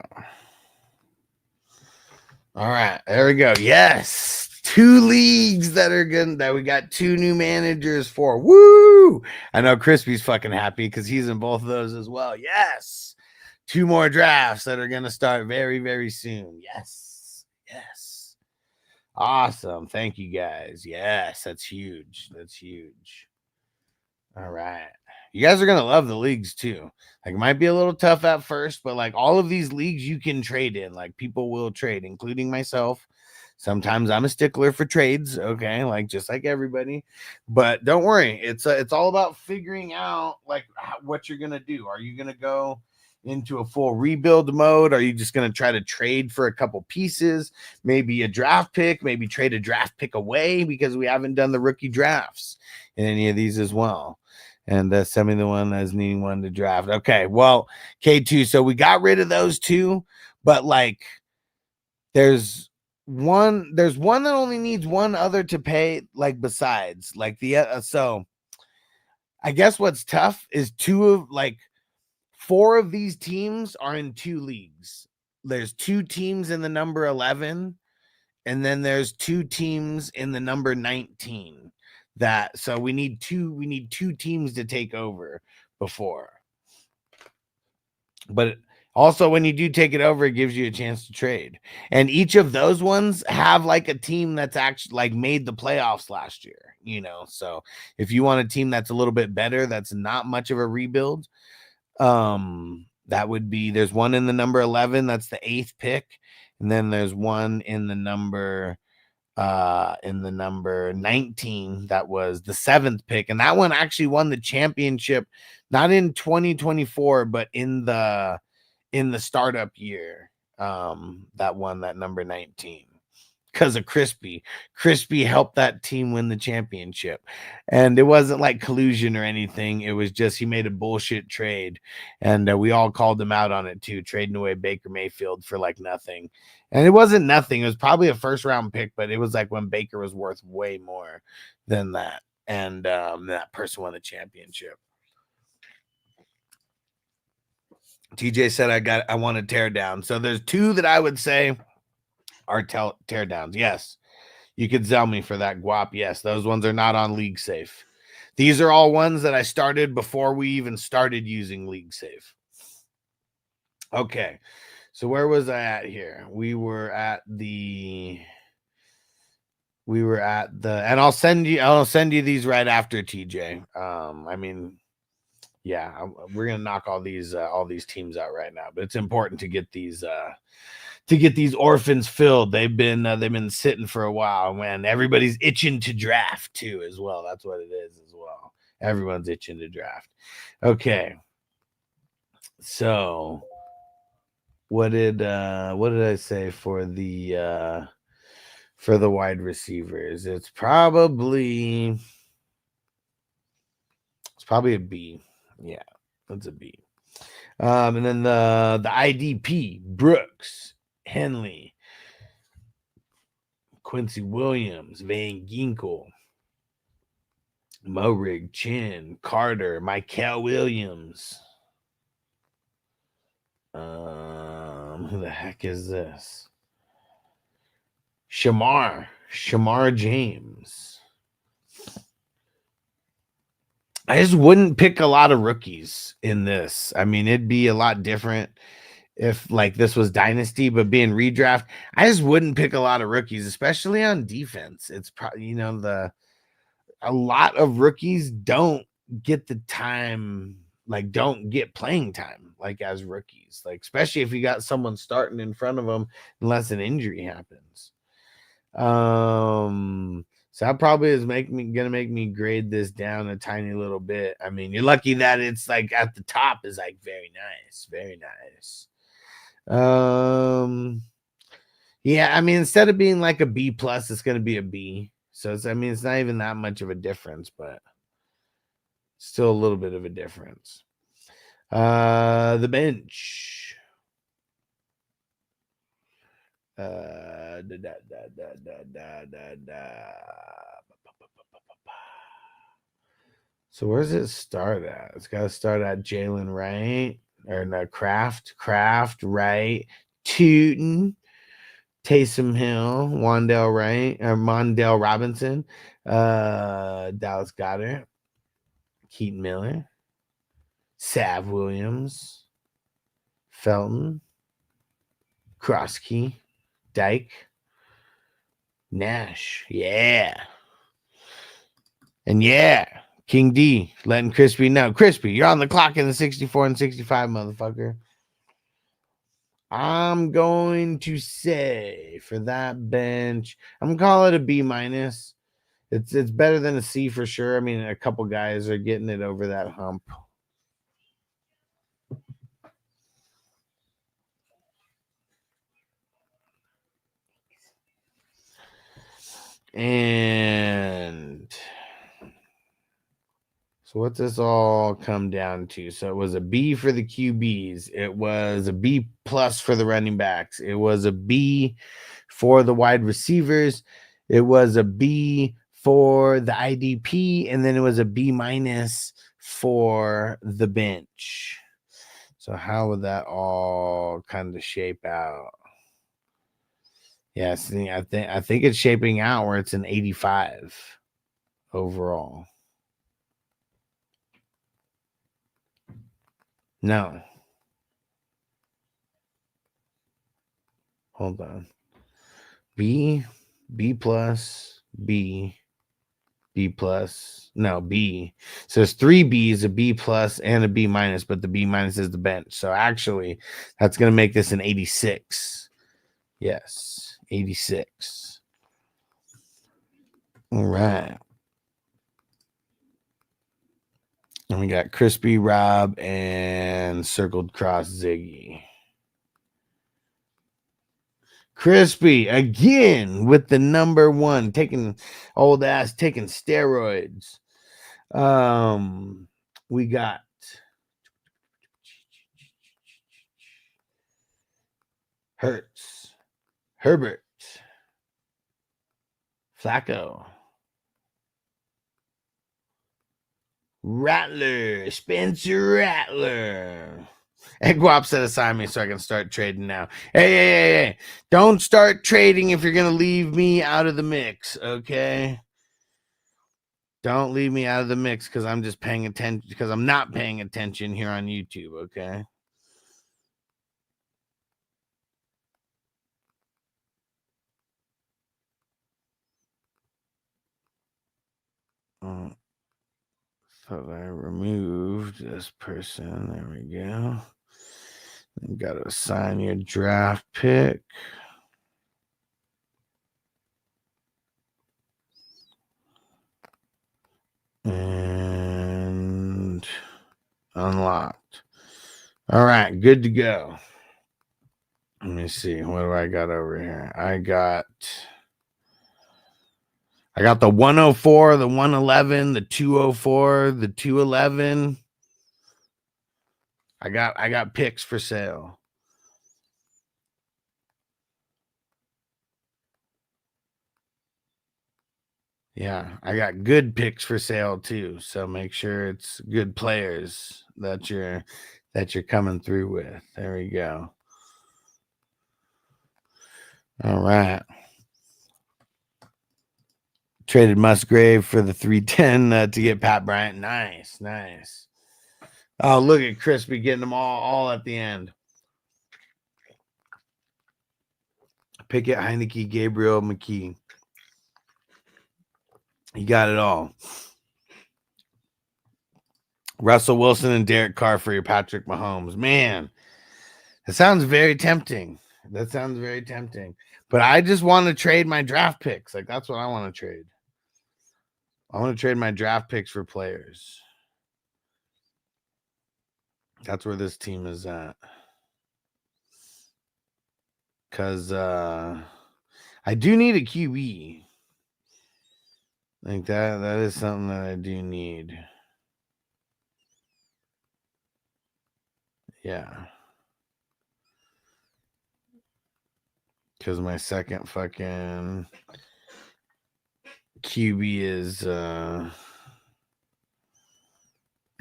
All right, there we go. Yes, 2 leagues that are good. That we got 2 new managers for. Woo! I know Crispy's fucking happy because he's in both of those as well. Yes, 2 more drafts that are gonna start very, very soon. Yes, yes, awesome. Thank you guys. Yes, that's huge. That's huge. All right. You guys are going to love the leagues too. Like, it might be a little tough at first, but like all of these leagues you can trade in. Like, people will trade, including myself. Sometimes I'm a stickler for trades, okay? Like, just like everybody. But don't worry. It's all about figuring out like what you're going to do. Are you going to go into a full rebuild mode? Are you just going to try to trade for a couple pieces? Maybe a draft pick, maybe trade a draft pick away because we haven't done the rookie drafts in any of these as well. And send me the one that's needing one to draft. Okay, well, K2. So we got rid of those 2, but like there's one that only needs one other to pay, like besides like the so I guess what's tough is 4 of these teams are in 2 leagues. There's 2 teams in the number 11, and then there's 2 teams in the number 19. So we need 2 teams to take over before. But also when you do take it over, it gives you a chance to trade. And each of those ones have like a team that's actually like made the playoffs last year, you know. So if you want a team that's a little bit better, that's not much of a rebuild, that would be, there's one in the number 11, that's the 8th pick, and then there's one in the number 19 that was the 7th pick, and that one actually won the championship not in 2024 but in the startup year. That won that number 19 because of Crispy helped that team win the championship, and it wasn't like collusion or anything. It was just he made a bullshit trade, and we all called him out on it too, trading away Baker Mayfield for like nothing. And it wasn't nothing. It was probably a 1st round pick, but it was like when Baker was worth way more than that. And that person won the championship. TJ said I want to tear down. So there's two that I would say are tear downs. Yes. You could sell me for that guap. Yes, those ones are not on League Safe. These are all ones that I started before we even started using League Safe. Okay. So where was I at here? We were at the and I'll send you these right after, TJ. I mean, yeah, we're gonna knock all these teams out right now, but it's important to get these orphans filled. They've been sitting for a while, man. Everybody's itching to draft too, as well. That's what it is as well. Everyone's itching to draft. Okay. So what did I say for the wide receivers? It's probably a B. Yeah, it's a B. And then the IDP, Brooks, Henley, Quincy Williams, Van Ginkel, Morig, Chin, Carter, Michael Williams. Who the heck is this? Shamar James. I just wouldn't pick a lot of rookies in this. I mean, it'd be a lot different if like this was Dynasty, but being redraft, I just wouldn't pick a lot of rookies, especially on defense. It's probably, a lot of rookies don't get the time, like don't get playing time, like as rookies, like especially if you got someone starting in front of them, unless an injury happens. So that probably is gonna make me grade this down a tiny little bit. I mean, you're lucky that it's like at the top is like very nice, very nice. Yeah, I mean, instead of being like a B plus, it's gonna be a B. So it's not even that much of a difference, but still a little bit of a difference. The bench. So where's it start at? It's got to start at Jalen Wright or no, Kraft, Wright, Tootin, Taysom Hill, Wandale Wright, or Mondale Robinson, Dallas Goedert, Keaton Miller, Sav Williams, Felton, Krosky, Dyke, Nash, yeah. And yeah, King D letting Crispy know. Crispy, you're on the clock in the 64 and 65, motherfucker. I'm going to say for that bench, I'm gonna call it a B minus. It's better than a C for sure. I mean, a couple guys are getting it over that hump. And so what's this all come down to? So it was a B for the QBs. It was a B plus for the running backs. It was a B for the wide receivers. It was a B for the IDP. And then it was a B minus for the bench. So how would that all kind of shape out? Yes, I think it's shaping out where it's an 85 overall. No. Hold on. B plus, B plus. No, B. So there's 3 B's, a B plus, and a B minus, but the B minus is the bench. So actually, that's going to make this an 86. Yes, 86. All right. And we got Crispy, Rob, and Circled Cross Ziggy. Crispy again with the number 1, taking steroids. We got Hurts, Herbert, Flacco, Rattler, Spencer Rattler, And Guap said assign me so I can start trading now. Hey. Don't start trading if you're going to leave me out of the mix, okay? Don't leave me out of the mix because I'm just paying attention, because I'm not paying attention here on YouTube, okay? So I removed this person. There we go. You got to assign your draft pick. And unlocked. All right, good to go. Let me see. What do I got over here? I got the 104, the 111, the 204, the 211. I got picks for sale. Yeah, I got good picks for sale too. So make sure it's good players that you're coming through with. There we go. All right. Traded Musgrave for the 310 to get Pat Bryant. Nice. Oh, look at Crispy getting them all at the end. Pickett, Heineke, Gabriel, McKee. You got it all. Russell Wilson and Derek Carr for your Patrick Mahomes. Man, that sounds very tempting. But I just want to trade my draft picks. Like, that's what I want to trade. I want to trade my draft picks for players. That's where this team is at. Because I do need a QB. Like that is something that I do need. Yeah. Because my second fucking QB is Aaron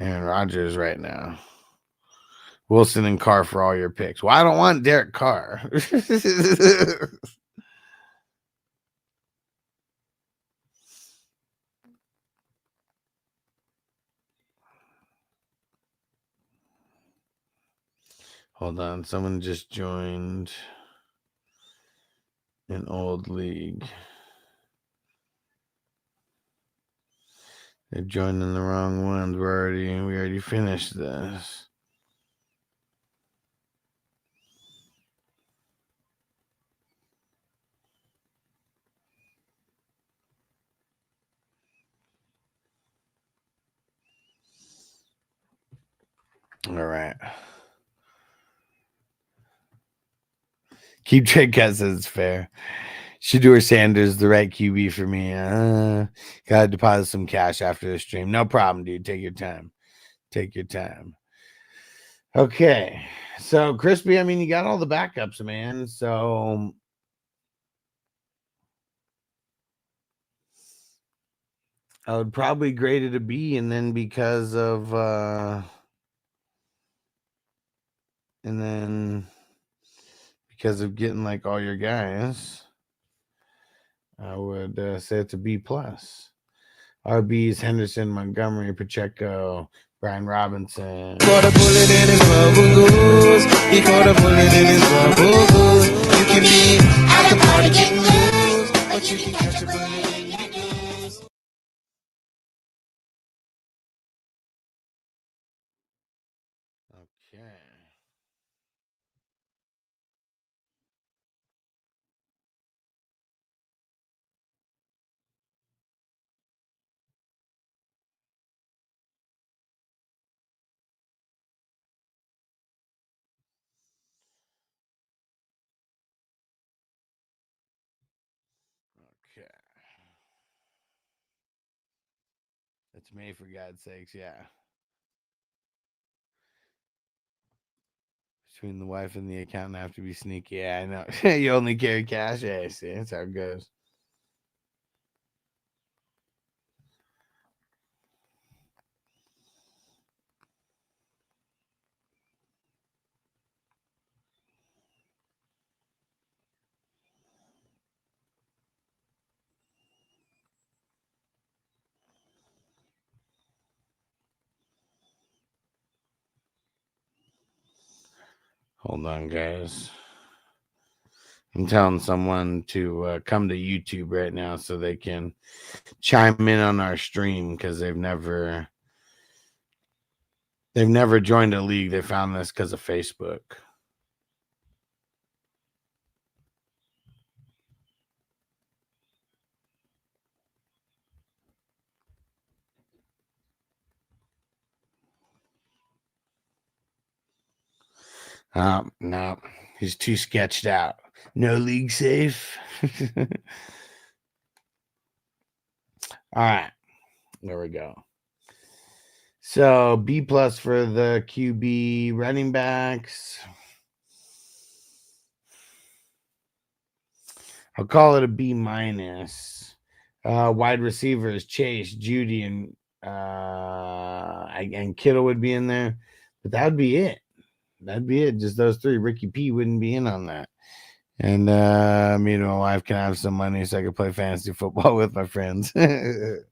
Rodgers right now. Wilson and Carr for all your picks. Well, I don't want Derek Carr. Hold on. Someone just joined an old league. They're joining the wrong ones. We already finished this. All right. Keep Trade Cat says it's fair. Shador Sanders, the right QB for me. Gotta deposit some cash after the stream. No problem, dude. Take your time. Okay. So, Crispy, I mean, you got all the backups, man. So, I would probably grade it a B, and then because of getting like all your guys, I would say it's a B plus. RBs, Henderson, Montgomery, Pacheco, Brian Robinson. Caught a bullet in his bubble goose. He caught a bullet in his bubble goose. You can be at the party getting loose, but you can catch a bullet in your goose. Okay. Okay. It's May, for God's sakes, yeah. Between the wife and the accountant, I have to be sneaky. Yeah, I know. You only carry cash. Yeah, see, that's how it goes. Hold on, guys. I'm telling someone to come to YouTube right now so they can chime in on our stream because they've never joined a league. They found this because of Facebook. No, he's too sketched out. No league safe. All right, there we go. So B plus for the QB running backs. I'll call it a B minus. Wide receivers, Chase, Judy, and Kittle would be in there, but that would be it. That'd be it. Just those three. Ricky P wouldn't be in on that. And me and my wife can have some money so I can play fantasy football with my friends. It's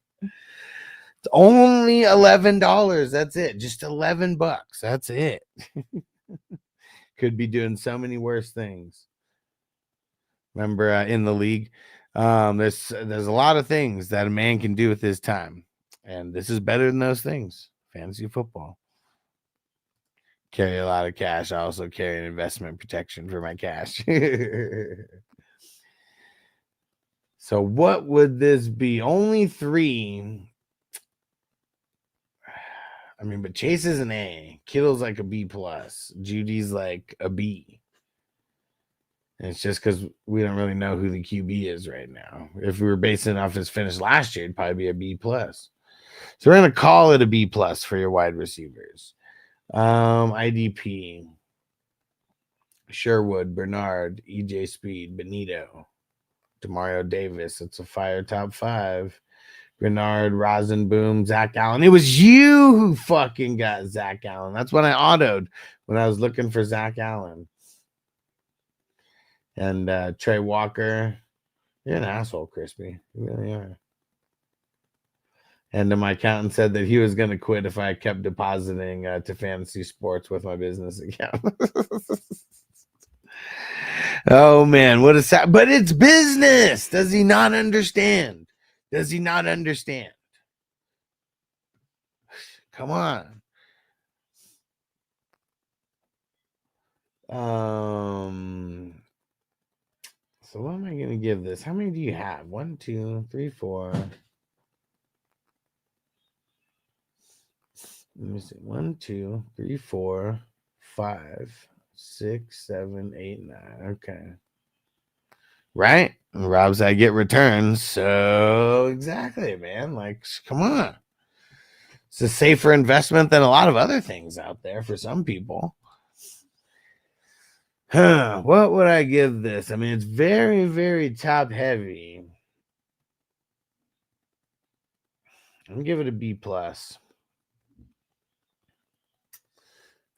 only $11. That's it. Just $11. That's it. Could be doing so many worse things. Remember, in the league, there's a lot of things that a man can do with his time, and this is better than those things. Fantasy football. Carry a lot of cash. I also carry an investment protection for my cash. So what would this be? Only 3. I mean, but Chase is an A. Kittle's like a B plus. Judy's like a B. And it's just because we don't really know who the QB is right now. If we were basing it off his finish last year, it'd probably be a B plus. So we're gonna call it a B plus for your wide receivers. IDP, Sherwood, Bernard, EJ Speed, Benito, Demario Davis. It's a fire top 5. Bernard, Rosenboom, Zach Allen. It was you who fucking got Zach Allen. That's when I autoed when I was looking for Zach Allen. And Trey Walker. You're an asshole, Crispy. You really are. And my accountant said that he was going to quit if I kept depositing to fantasy sports with my business account. Oh, man. What a sad. But it's business. Does he not understand? Does he not understand? Come on. So what am I going to give this? How many do you have? 1, 2, 3, 4. Let me see. 1, 2, 3, 4, 5, 6, 7, 8, 9. Okay. Right? And Rob said I get returns. So exactly, man. Like, come on. It's a safer investment than a lot of other things out there for some people. What would I give this? I mean, it's very, very top heavy. I'm gonna give it a B plus.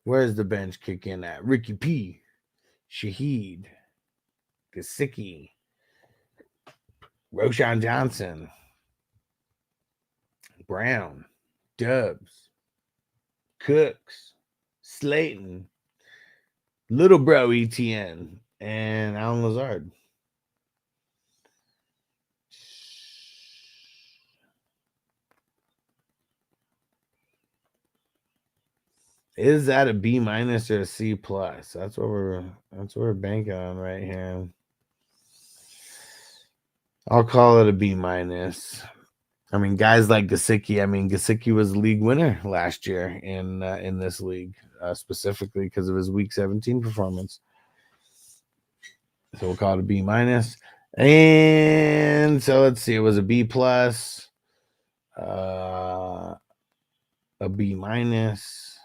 Where's the bench kick in at? Ricky P, Shaheed, Gesicki, Roshan Johnson, Brown, Dubs, Cooks, Slayton, Little Bro ETN, and Alan Lazard. Is that a B minus or a C plus? That's what we're banking on right here. I'll call it a B minus. I mean, guys like Gesicki. I mean, Gesicki was the league winner last year in this league, specifically because of his Week 17 performance. So we'll call it a B minus. And so let's see. It was a B plus, a B minus,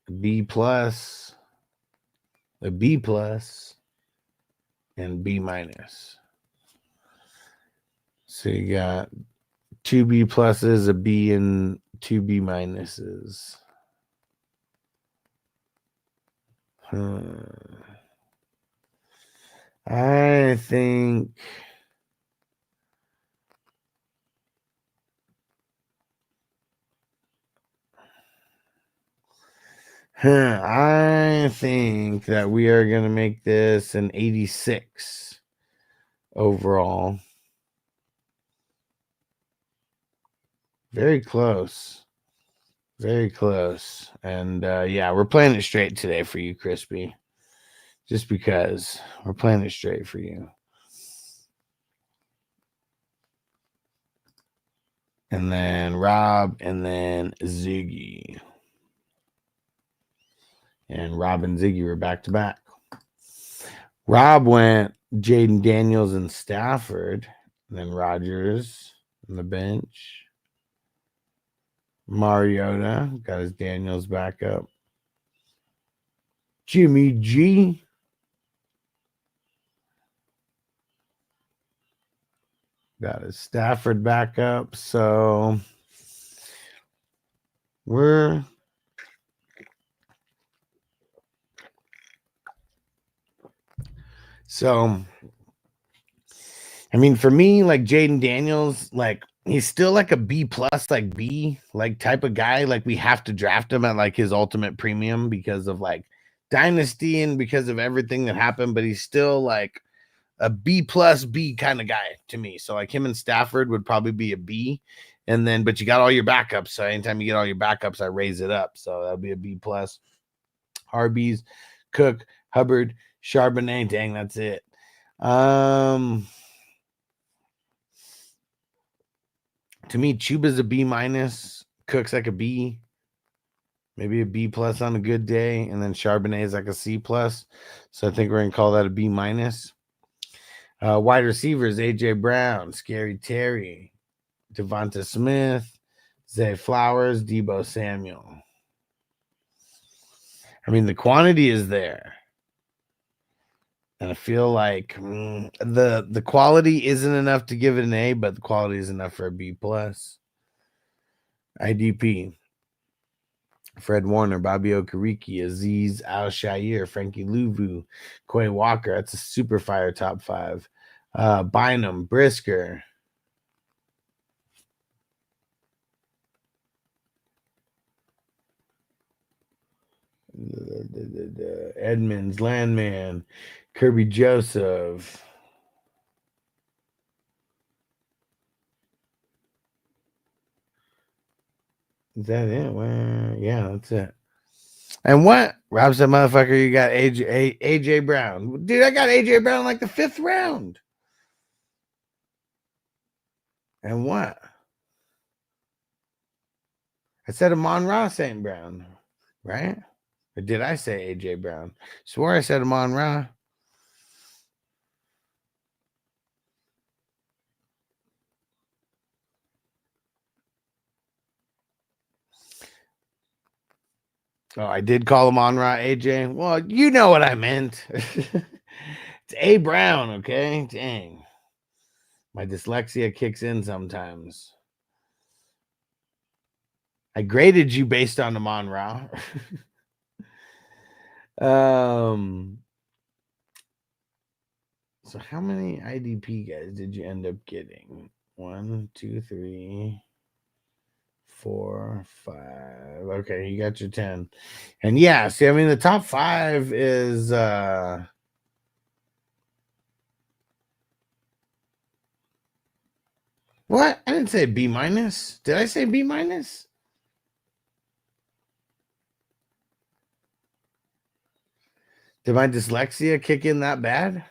a B plus, a B plus, and B minus. So you got 2 B pluses, a B, and 2 B minuses. I think I think that we are going to make this an 86 overall. Very close. Very close. And yeah, we're playing it straight today for you, Crispy. Just because we're playing it straight for you. And then Rob, and then Ziggy. And Rob and Ziggy were back to back. Rob went Jaden Daniels and Stafford. And then Rogers on the bench. Mariota got his Daniels back up. Jimmy G. Got his Stafford back up. So we're I mean, for me, like Jaden Daniels, like he's still like a B plus, like B, like type of guy. Like we have to draft him at like his ultimate premium because of like dynasty and because of everything that happened, but he's still like a B plus B kind of guy to me. So like him and Stafford would probably be a B. And then, but you got all your backups. So anytime you get all your backups, I raise it up. So that'll be a B plus. Harbees, Cook, Hubbard, Charbonnet. Dang, that's it. To me, Chuba's a B minus. Cook's like a B. Maybe a B plus on a good day. And then Charbonnet is like a C plus. So I think we're going to call that a B minus. Wide receivers, A.J. Brown, Scary Terry, Devonta Smith, Zay Flowers, Debo Samuel. I mean, the quantity is there. And I feel like the quality isn't enough to give it an A, but the quality is enough for a B plus. IDP. Fred Warner, Bobby Okereke, Aziz Al-Shair, Frankie Louvu, Quay Walker. That's a super fire top 5. Bynum, Brisker. Edmonds, Landman, Kirby Joseph. Is that it? Well, yeah, that's it. And what? Rob said, motherfucker, you got AJ Brown. Dude, I got AJ Brown like the 5th round. And what? I said Amon-Ra St. Brown, right? Or did I say AJ Brown? Swore I said Amon-Ra. Oh, I did call him Amon-Ra AJ. Well, you know what I meant. It's A Brown, okay? Dang. My dyslexia kicks in sometimes. I graded you based on Amon-Ra. So how many IDP guys did you end up getting? 1, 2, 3, 4, 5. Okay, you got your 10. And yeah, see, I mean, the top 5 is what? I didn't say B minus. Did I say B minus? Did my dyslexia kick in that bad?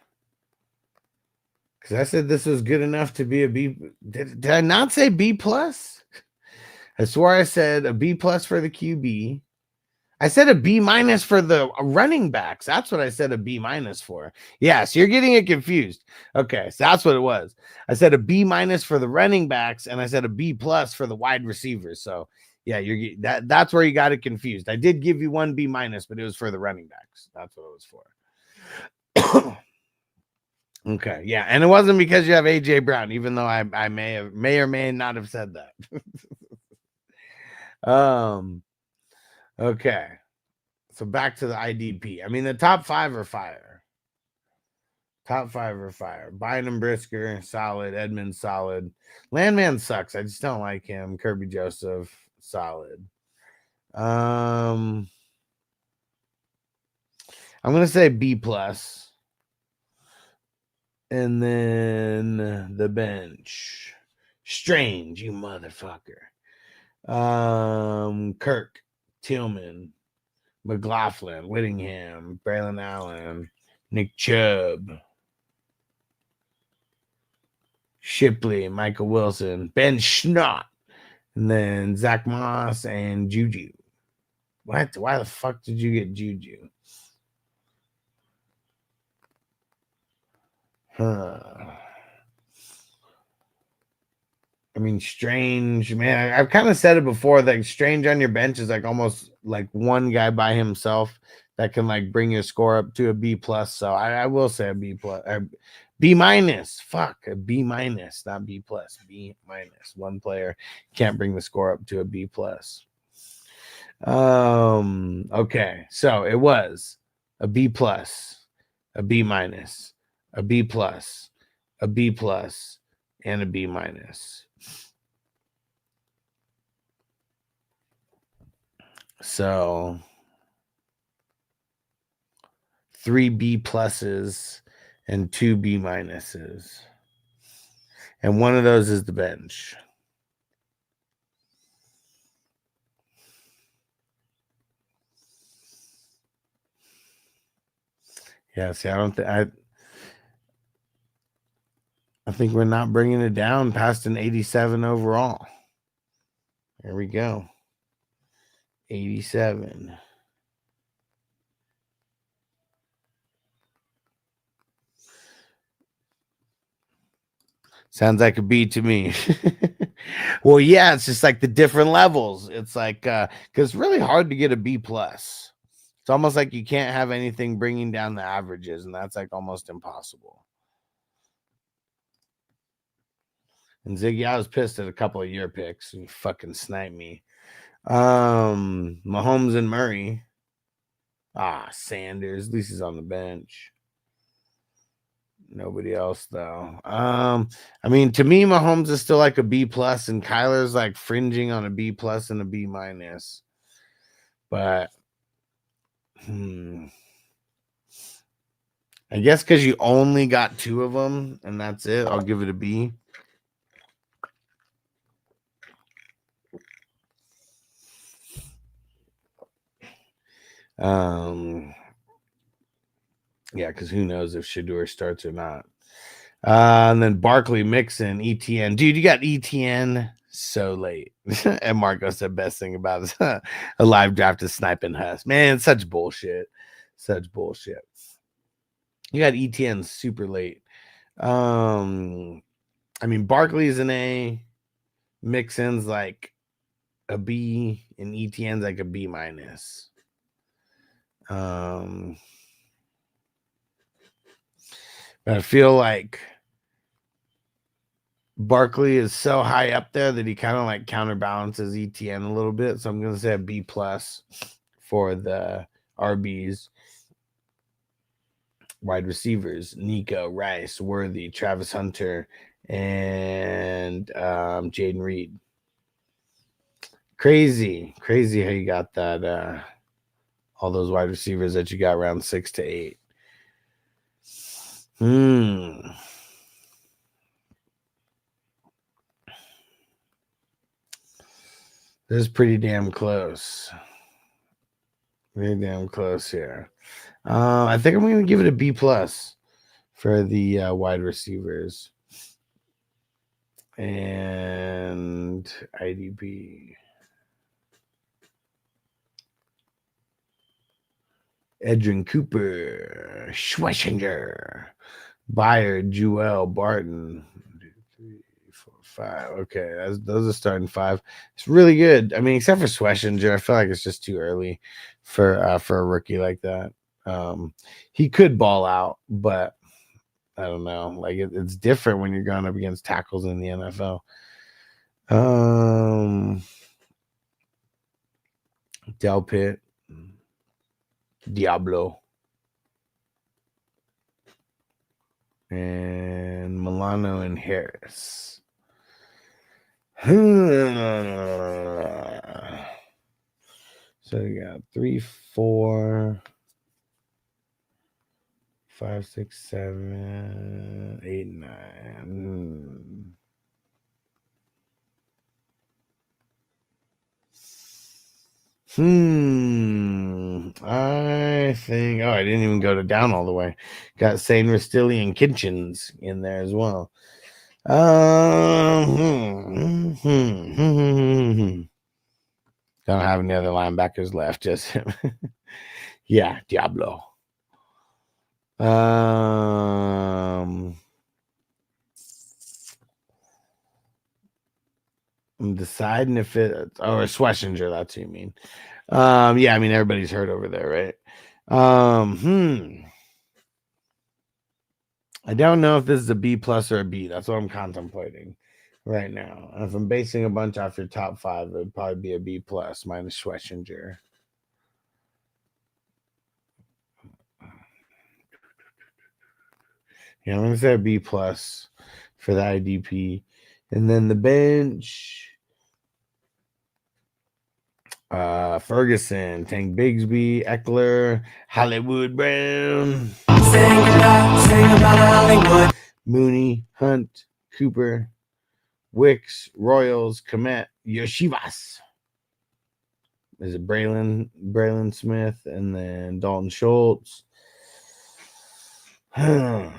Because I said this was good enough to be a B. Did I not say B plus? I swore I said a B plus for the QB. I said a B minus for the running backs. That's what I said a B minus for. Yeah, so you're getting it confused. Okay, so that's what it was. I said a B minus for the running backs, and I said a B plus for the wide receivers. So yeah, that's where you got it confused. I did give you 1 B minus, but it was for the running backs. That's what it was for. Okay, yeah, and it wasn't because you have AJ Brown, even though I may or may not have said that. Okay, so back to the IDP. I mean, the top 5 are fire. Top 5 are fire. Bynum, Brisker, solid. Edmonds, solid. Landman sucks. I just don't like him. Kirby Joseph, solid. I'm gonna say B plus. And then the bench. Strange, you motherfucker. Kirk, Tillman, McLaughlin, Whittingham, Braylon Allen, Nick Chubb, Shipley, Michael Wilson, Ben Schnott, and then Zach Moss and Juju. What? Why the fuck did you get Juju? Huh. I mean, Strange, man. I've kind of said it before. Like Strange on your bench is like almost like one guy by himself that can like bring your score up to a B plus. So I will say a B plus, B minus. Fuck, a B minus, not B plus. B minus. One player can't bring the score up to a B plus. Okay, so it was a B plus, a B minus, a B plus, a B plus, and a B minus. So 3 B pluses and 2 B minuses. And one of those is the bench. Yeah, see, I think we're not bringing it down past an 87 overall. There we go. 87. Sounds like a B to me. Well, yeah, it's just like the different levels. It's like because it's really hard to get a B plus. It's almost like you can't have anything bringing down the averages, and that's like almost impossible. And Ziggy, I was pissed at a couple of your picks. You fucking sniped me. Mahomes and Murray. Sanders. At least he's on the bench. Nobody else though. I mean, to me, Mahomes is still like a B plus, and Kyler's like fringing on a B plus and a B minus. But I guess because you only got 2 of them, and that's it. I'll give it a B. Yeah, because who knows if Shador starts or not. And then Barkley, Mixon, ETN. Dude, you got ETN so late. And Marco said best thing about it, a live draft is sniping Huss. Man, such bullshit. Such bullshit. You got ETN super late. I mean, Barkley's an A. Mixon's like a B, and ETN's like a B minus. But I feel like Barkley is so high up there that he kind of like counterbalances ETN a little bit. So I'm going to say a B plus for the RBs. Wide receivers, Nico, Rice, Worthy, Travis Hunter, and Jaden Reed. Crazy how you got that, all those wide receivers that you got around 6 to 8. This is pretty damn close. Very damn close here. I think I'm going to give it a B plus for the wide receivers. And IDP. Edrin Cooper, Schwessinger, Bayer, Jewel, Barton. 1, 2, 3, 4, 5. Okay, those are starting 5. It's really good. I mean, except for Schwessinger, I feel like it's just too early for a rookie like that. He could ball out, but I don't know. Like it's different when you're going up against tackles in the NFL. Del Pitt, Diablo, and Milano and Harris. So we got 3, 4, 5, 6, 7, 8, 9. I think. Oh, I didn't even go down all the way. Got Saint Ristili and Kitchens in there as well. Don't have any other linebackers left. Just him. Yeah, Diablo. I'm deciding if it or Schlesinger, that's what you mean. Yeah, I mean everybody's hurt over there, right? I don't know if this is a B plus or a B. That's what I'm contemplating right now. If I'm basing a bunch off your top 5, it would probably be a B plus minus Schlesinger. Yeah, I'm gonna say a B plus for the IDP. And then the bench. Ferguson, Tank Bigsby, Eckler, Hollywood Brown, sing about Hollywood, Mooney, Hunt, Cooper, Wicks, Royals, Komet, Yoshivas. Is it Braylon Smith, and then Dalton Schultz. I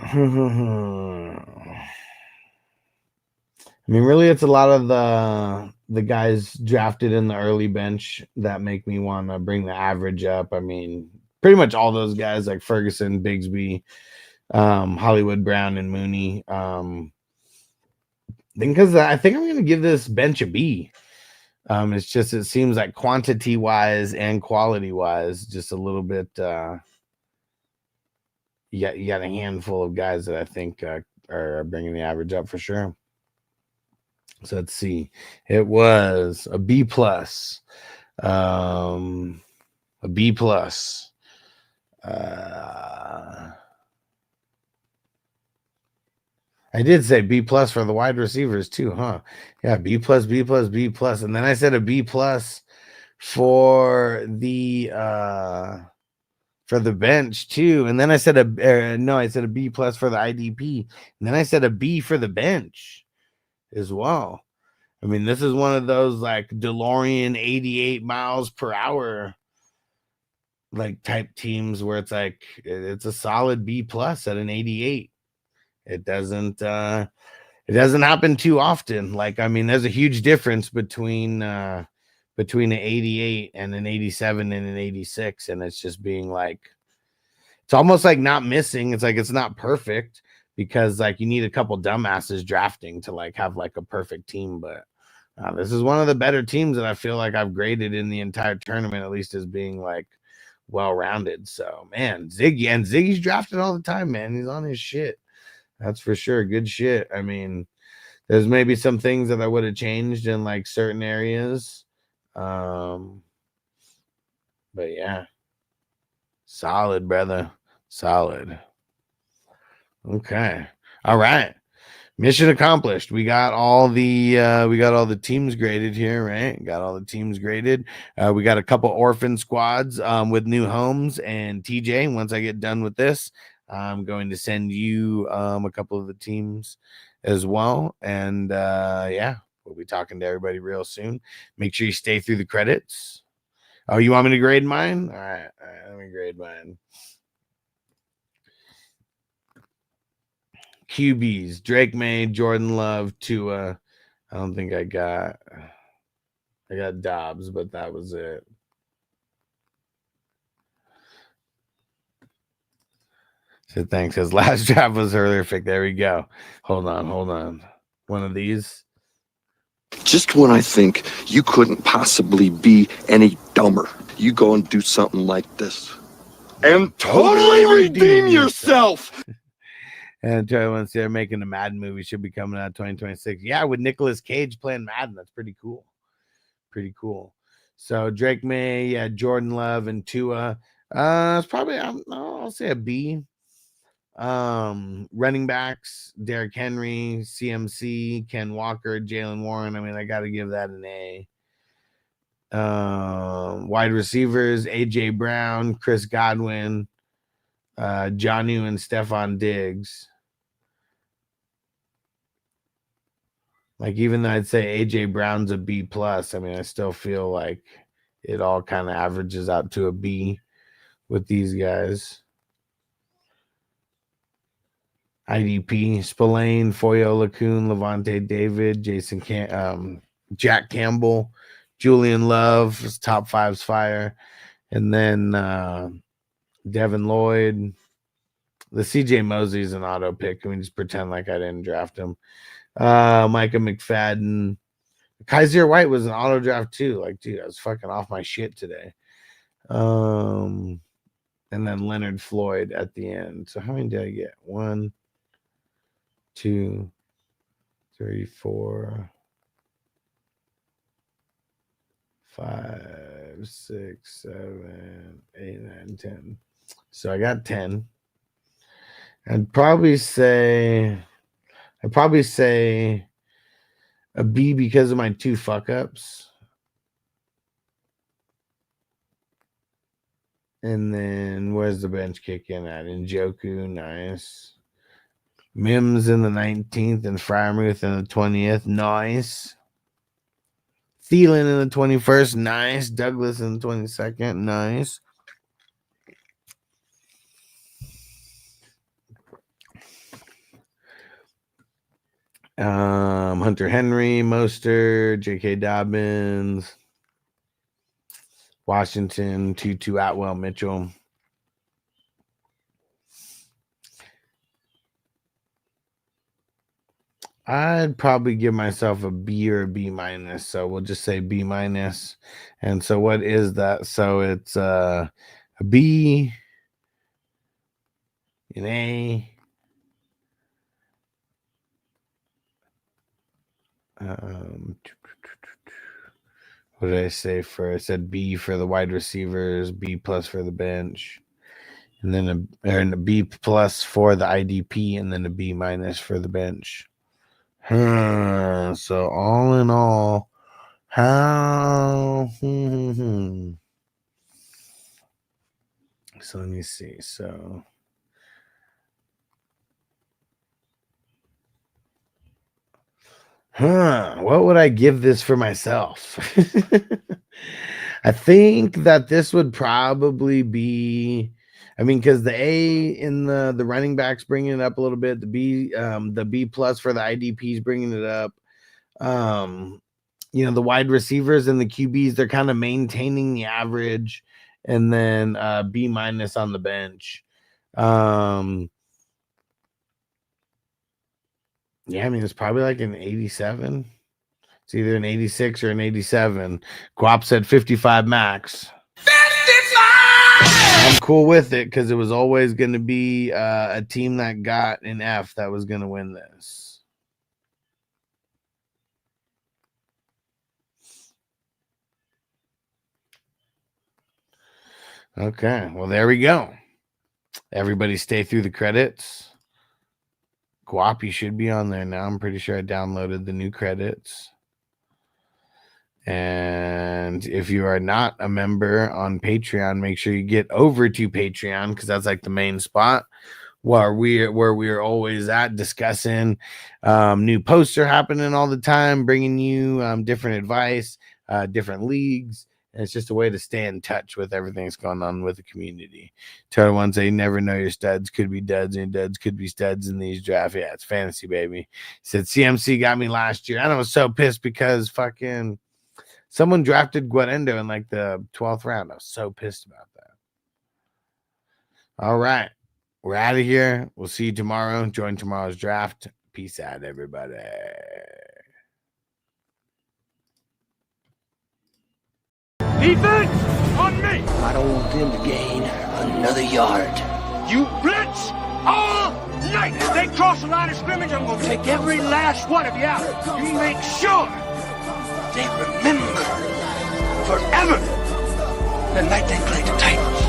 mean, really, it's a lot of the guys drafted in the early bench that make me want to bring the average up. I mean, pretty much all those guys like Ferguson, Bigsby, Hollywood Brown, and Mooney. Because I think I'm going to give this bench a B. It's just it seems like quantity wise and quality wise, just a little bit. You got a handful of guys that I think are bringing the average up for sure. So let's see. It was a B plus. A B plus. I did say B plus for the wide receivers too, huh? Yeah, B plus, B plus, B plus. And then I said a B plus for the bench too. And then I said I said a B plus for the IDP. And then I said a B for the bench as well. I mean, this is one of those like DeLorean 88 miles per hour like type teams where it's like it's a solid B plus at an 88. It doesn't happen too often. Like, I mean, there's a huge difference between an 88 and an 87 and an 86, and it's just being like it's almost like not missing. It's like it's not perfect because like you need a couple dumbasses drafting to like have like a perfect team, but this is one of the better teams that I feel like I've graded in the entire tournament, at least as being like well-rounded. So, man, Ziggy's drafted all the time, man. He's on his shit. That's for sure. Good shit. I mean, there's maybe some things that I would have changed in like certain areas. But yeah. Solid, brother. Solid. Okay. All right. Mission accomplished. We got all the teams graded here, right? Got all the teams graded. We got a couple orphan squads with new homes. And TJ, once I get done with this, I'm going to send you a couple of the teams as well. And yeah, we'll be talking to everybody real soon. Make sure you stay through the credits. Oh, you want me to grade mine? All right, let me grade mine. QBs, Drake May, Jordan Love, Tua. I don't think I got Dobbs, but that was it. So thanks. His last draft was earlier. There we go. Hold on. One of these. Just when I think you couldn't possibly be any dumber, you go and do something like this. And totally redeem yourself! And once they're making a Madden movie, should be coming out 2026. Yeah, with Nicolas Cage playing Madden. That's pretty cool. Pretty cool. So Drake May, yeah, Jordan Love, and Tua. It's probably I'll say a B. Running backs, Derrick Henry, CMC, Ken Walker, Jalen Warren. I mean, I got to give that an A. Wide receivers, AJ Brown, Chris Godwin, Jonnu and Stephon Diggs. Like, even though I'd say AJ Brown's a B plus, I mean, I still feel like it all kind of averages out to a B with these guys. IDP, Spillane, Foyo Lacoon, Levante David, Jack Campbell, Julian Love, his top five's fire. And then Devin Lloyd. The CJ Mosley's an auto pick. Can we just pretend like I didn't draft him? Micah McFadden. Kaiser White was an auto draft too. Like, dude, I was fucking off my shit today. And then Leonard Floyd at the end. So how many did I get? 1, 2, 3, 4, 5, 6, 7, 8, 9, 10. So I got 10. I'd probably say a B because of my 2 fuck ups. And then where's the bench kick in at? Njoku, nice. Mims in the 19th and Freiermuth in the 20th, nice. Thielen in the 21st, nice. Douglas in the 22nd, nice. Hunter Henry, Mostert, J.K. Dobbins, Washington, Tutu Atwell, Mitchell. I'd probably give myself a B or a B minus. So we'll just say B minus. And so what is that? So it's a B, an A, what did I say for? I said B for the wide receivers, B plus for the bench, and then a B plus for the IDP, and then a B minus for the bench. So all in all, how? So let me see. So. What would I give this for myself? I think that this would probably be, I mean, because the A in the running backs bringing it up a little bit, the B plus for the IDPs bringing it up. You know, the wide receivers and the QBs, they're kind of maintaining the average, and then B minus on the bench. Yeah, I mean, it's probably like an 87. It's either an 86 or an 87. Guap said 55 max. 55! I'm cool with it because it was always going to be a team that got an F that was going to win this. Okay, well, there we go. Everybody stay through the credits. Guap, you should be on there now. I'm pretty sure I downloaded the new credits. And if you are not a member on Patreon, make sure you get over to Patreon because that's like the main spot where we are always at discussing new posts are happening all the time, bringing you different advice, different leagues. And it's just a way to stay in touch with everything that's going on with the community. Turtle one say, you never know your studs could be duds and duds could be studs in these drafts. Yeah, it's fantasy, baby. He said CMC got me last year. And I was so pissed because fucking someone drafted Guarendo in like the 12th round. I was so pissed about that. All right. We're out of here. We'll see you tomorrow. Join tomorrow's draft. Peace out, everybody. Defense on me! I don't want them to gain another yard. You blitz all night! If they cross the line of scrimmage, I'm gonna take every last one of you out. You make sure they remember forever the night they played the Titans.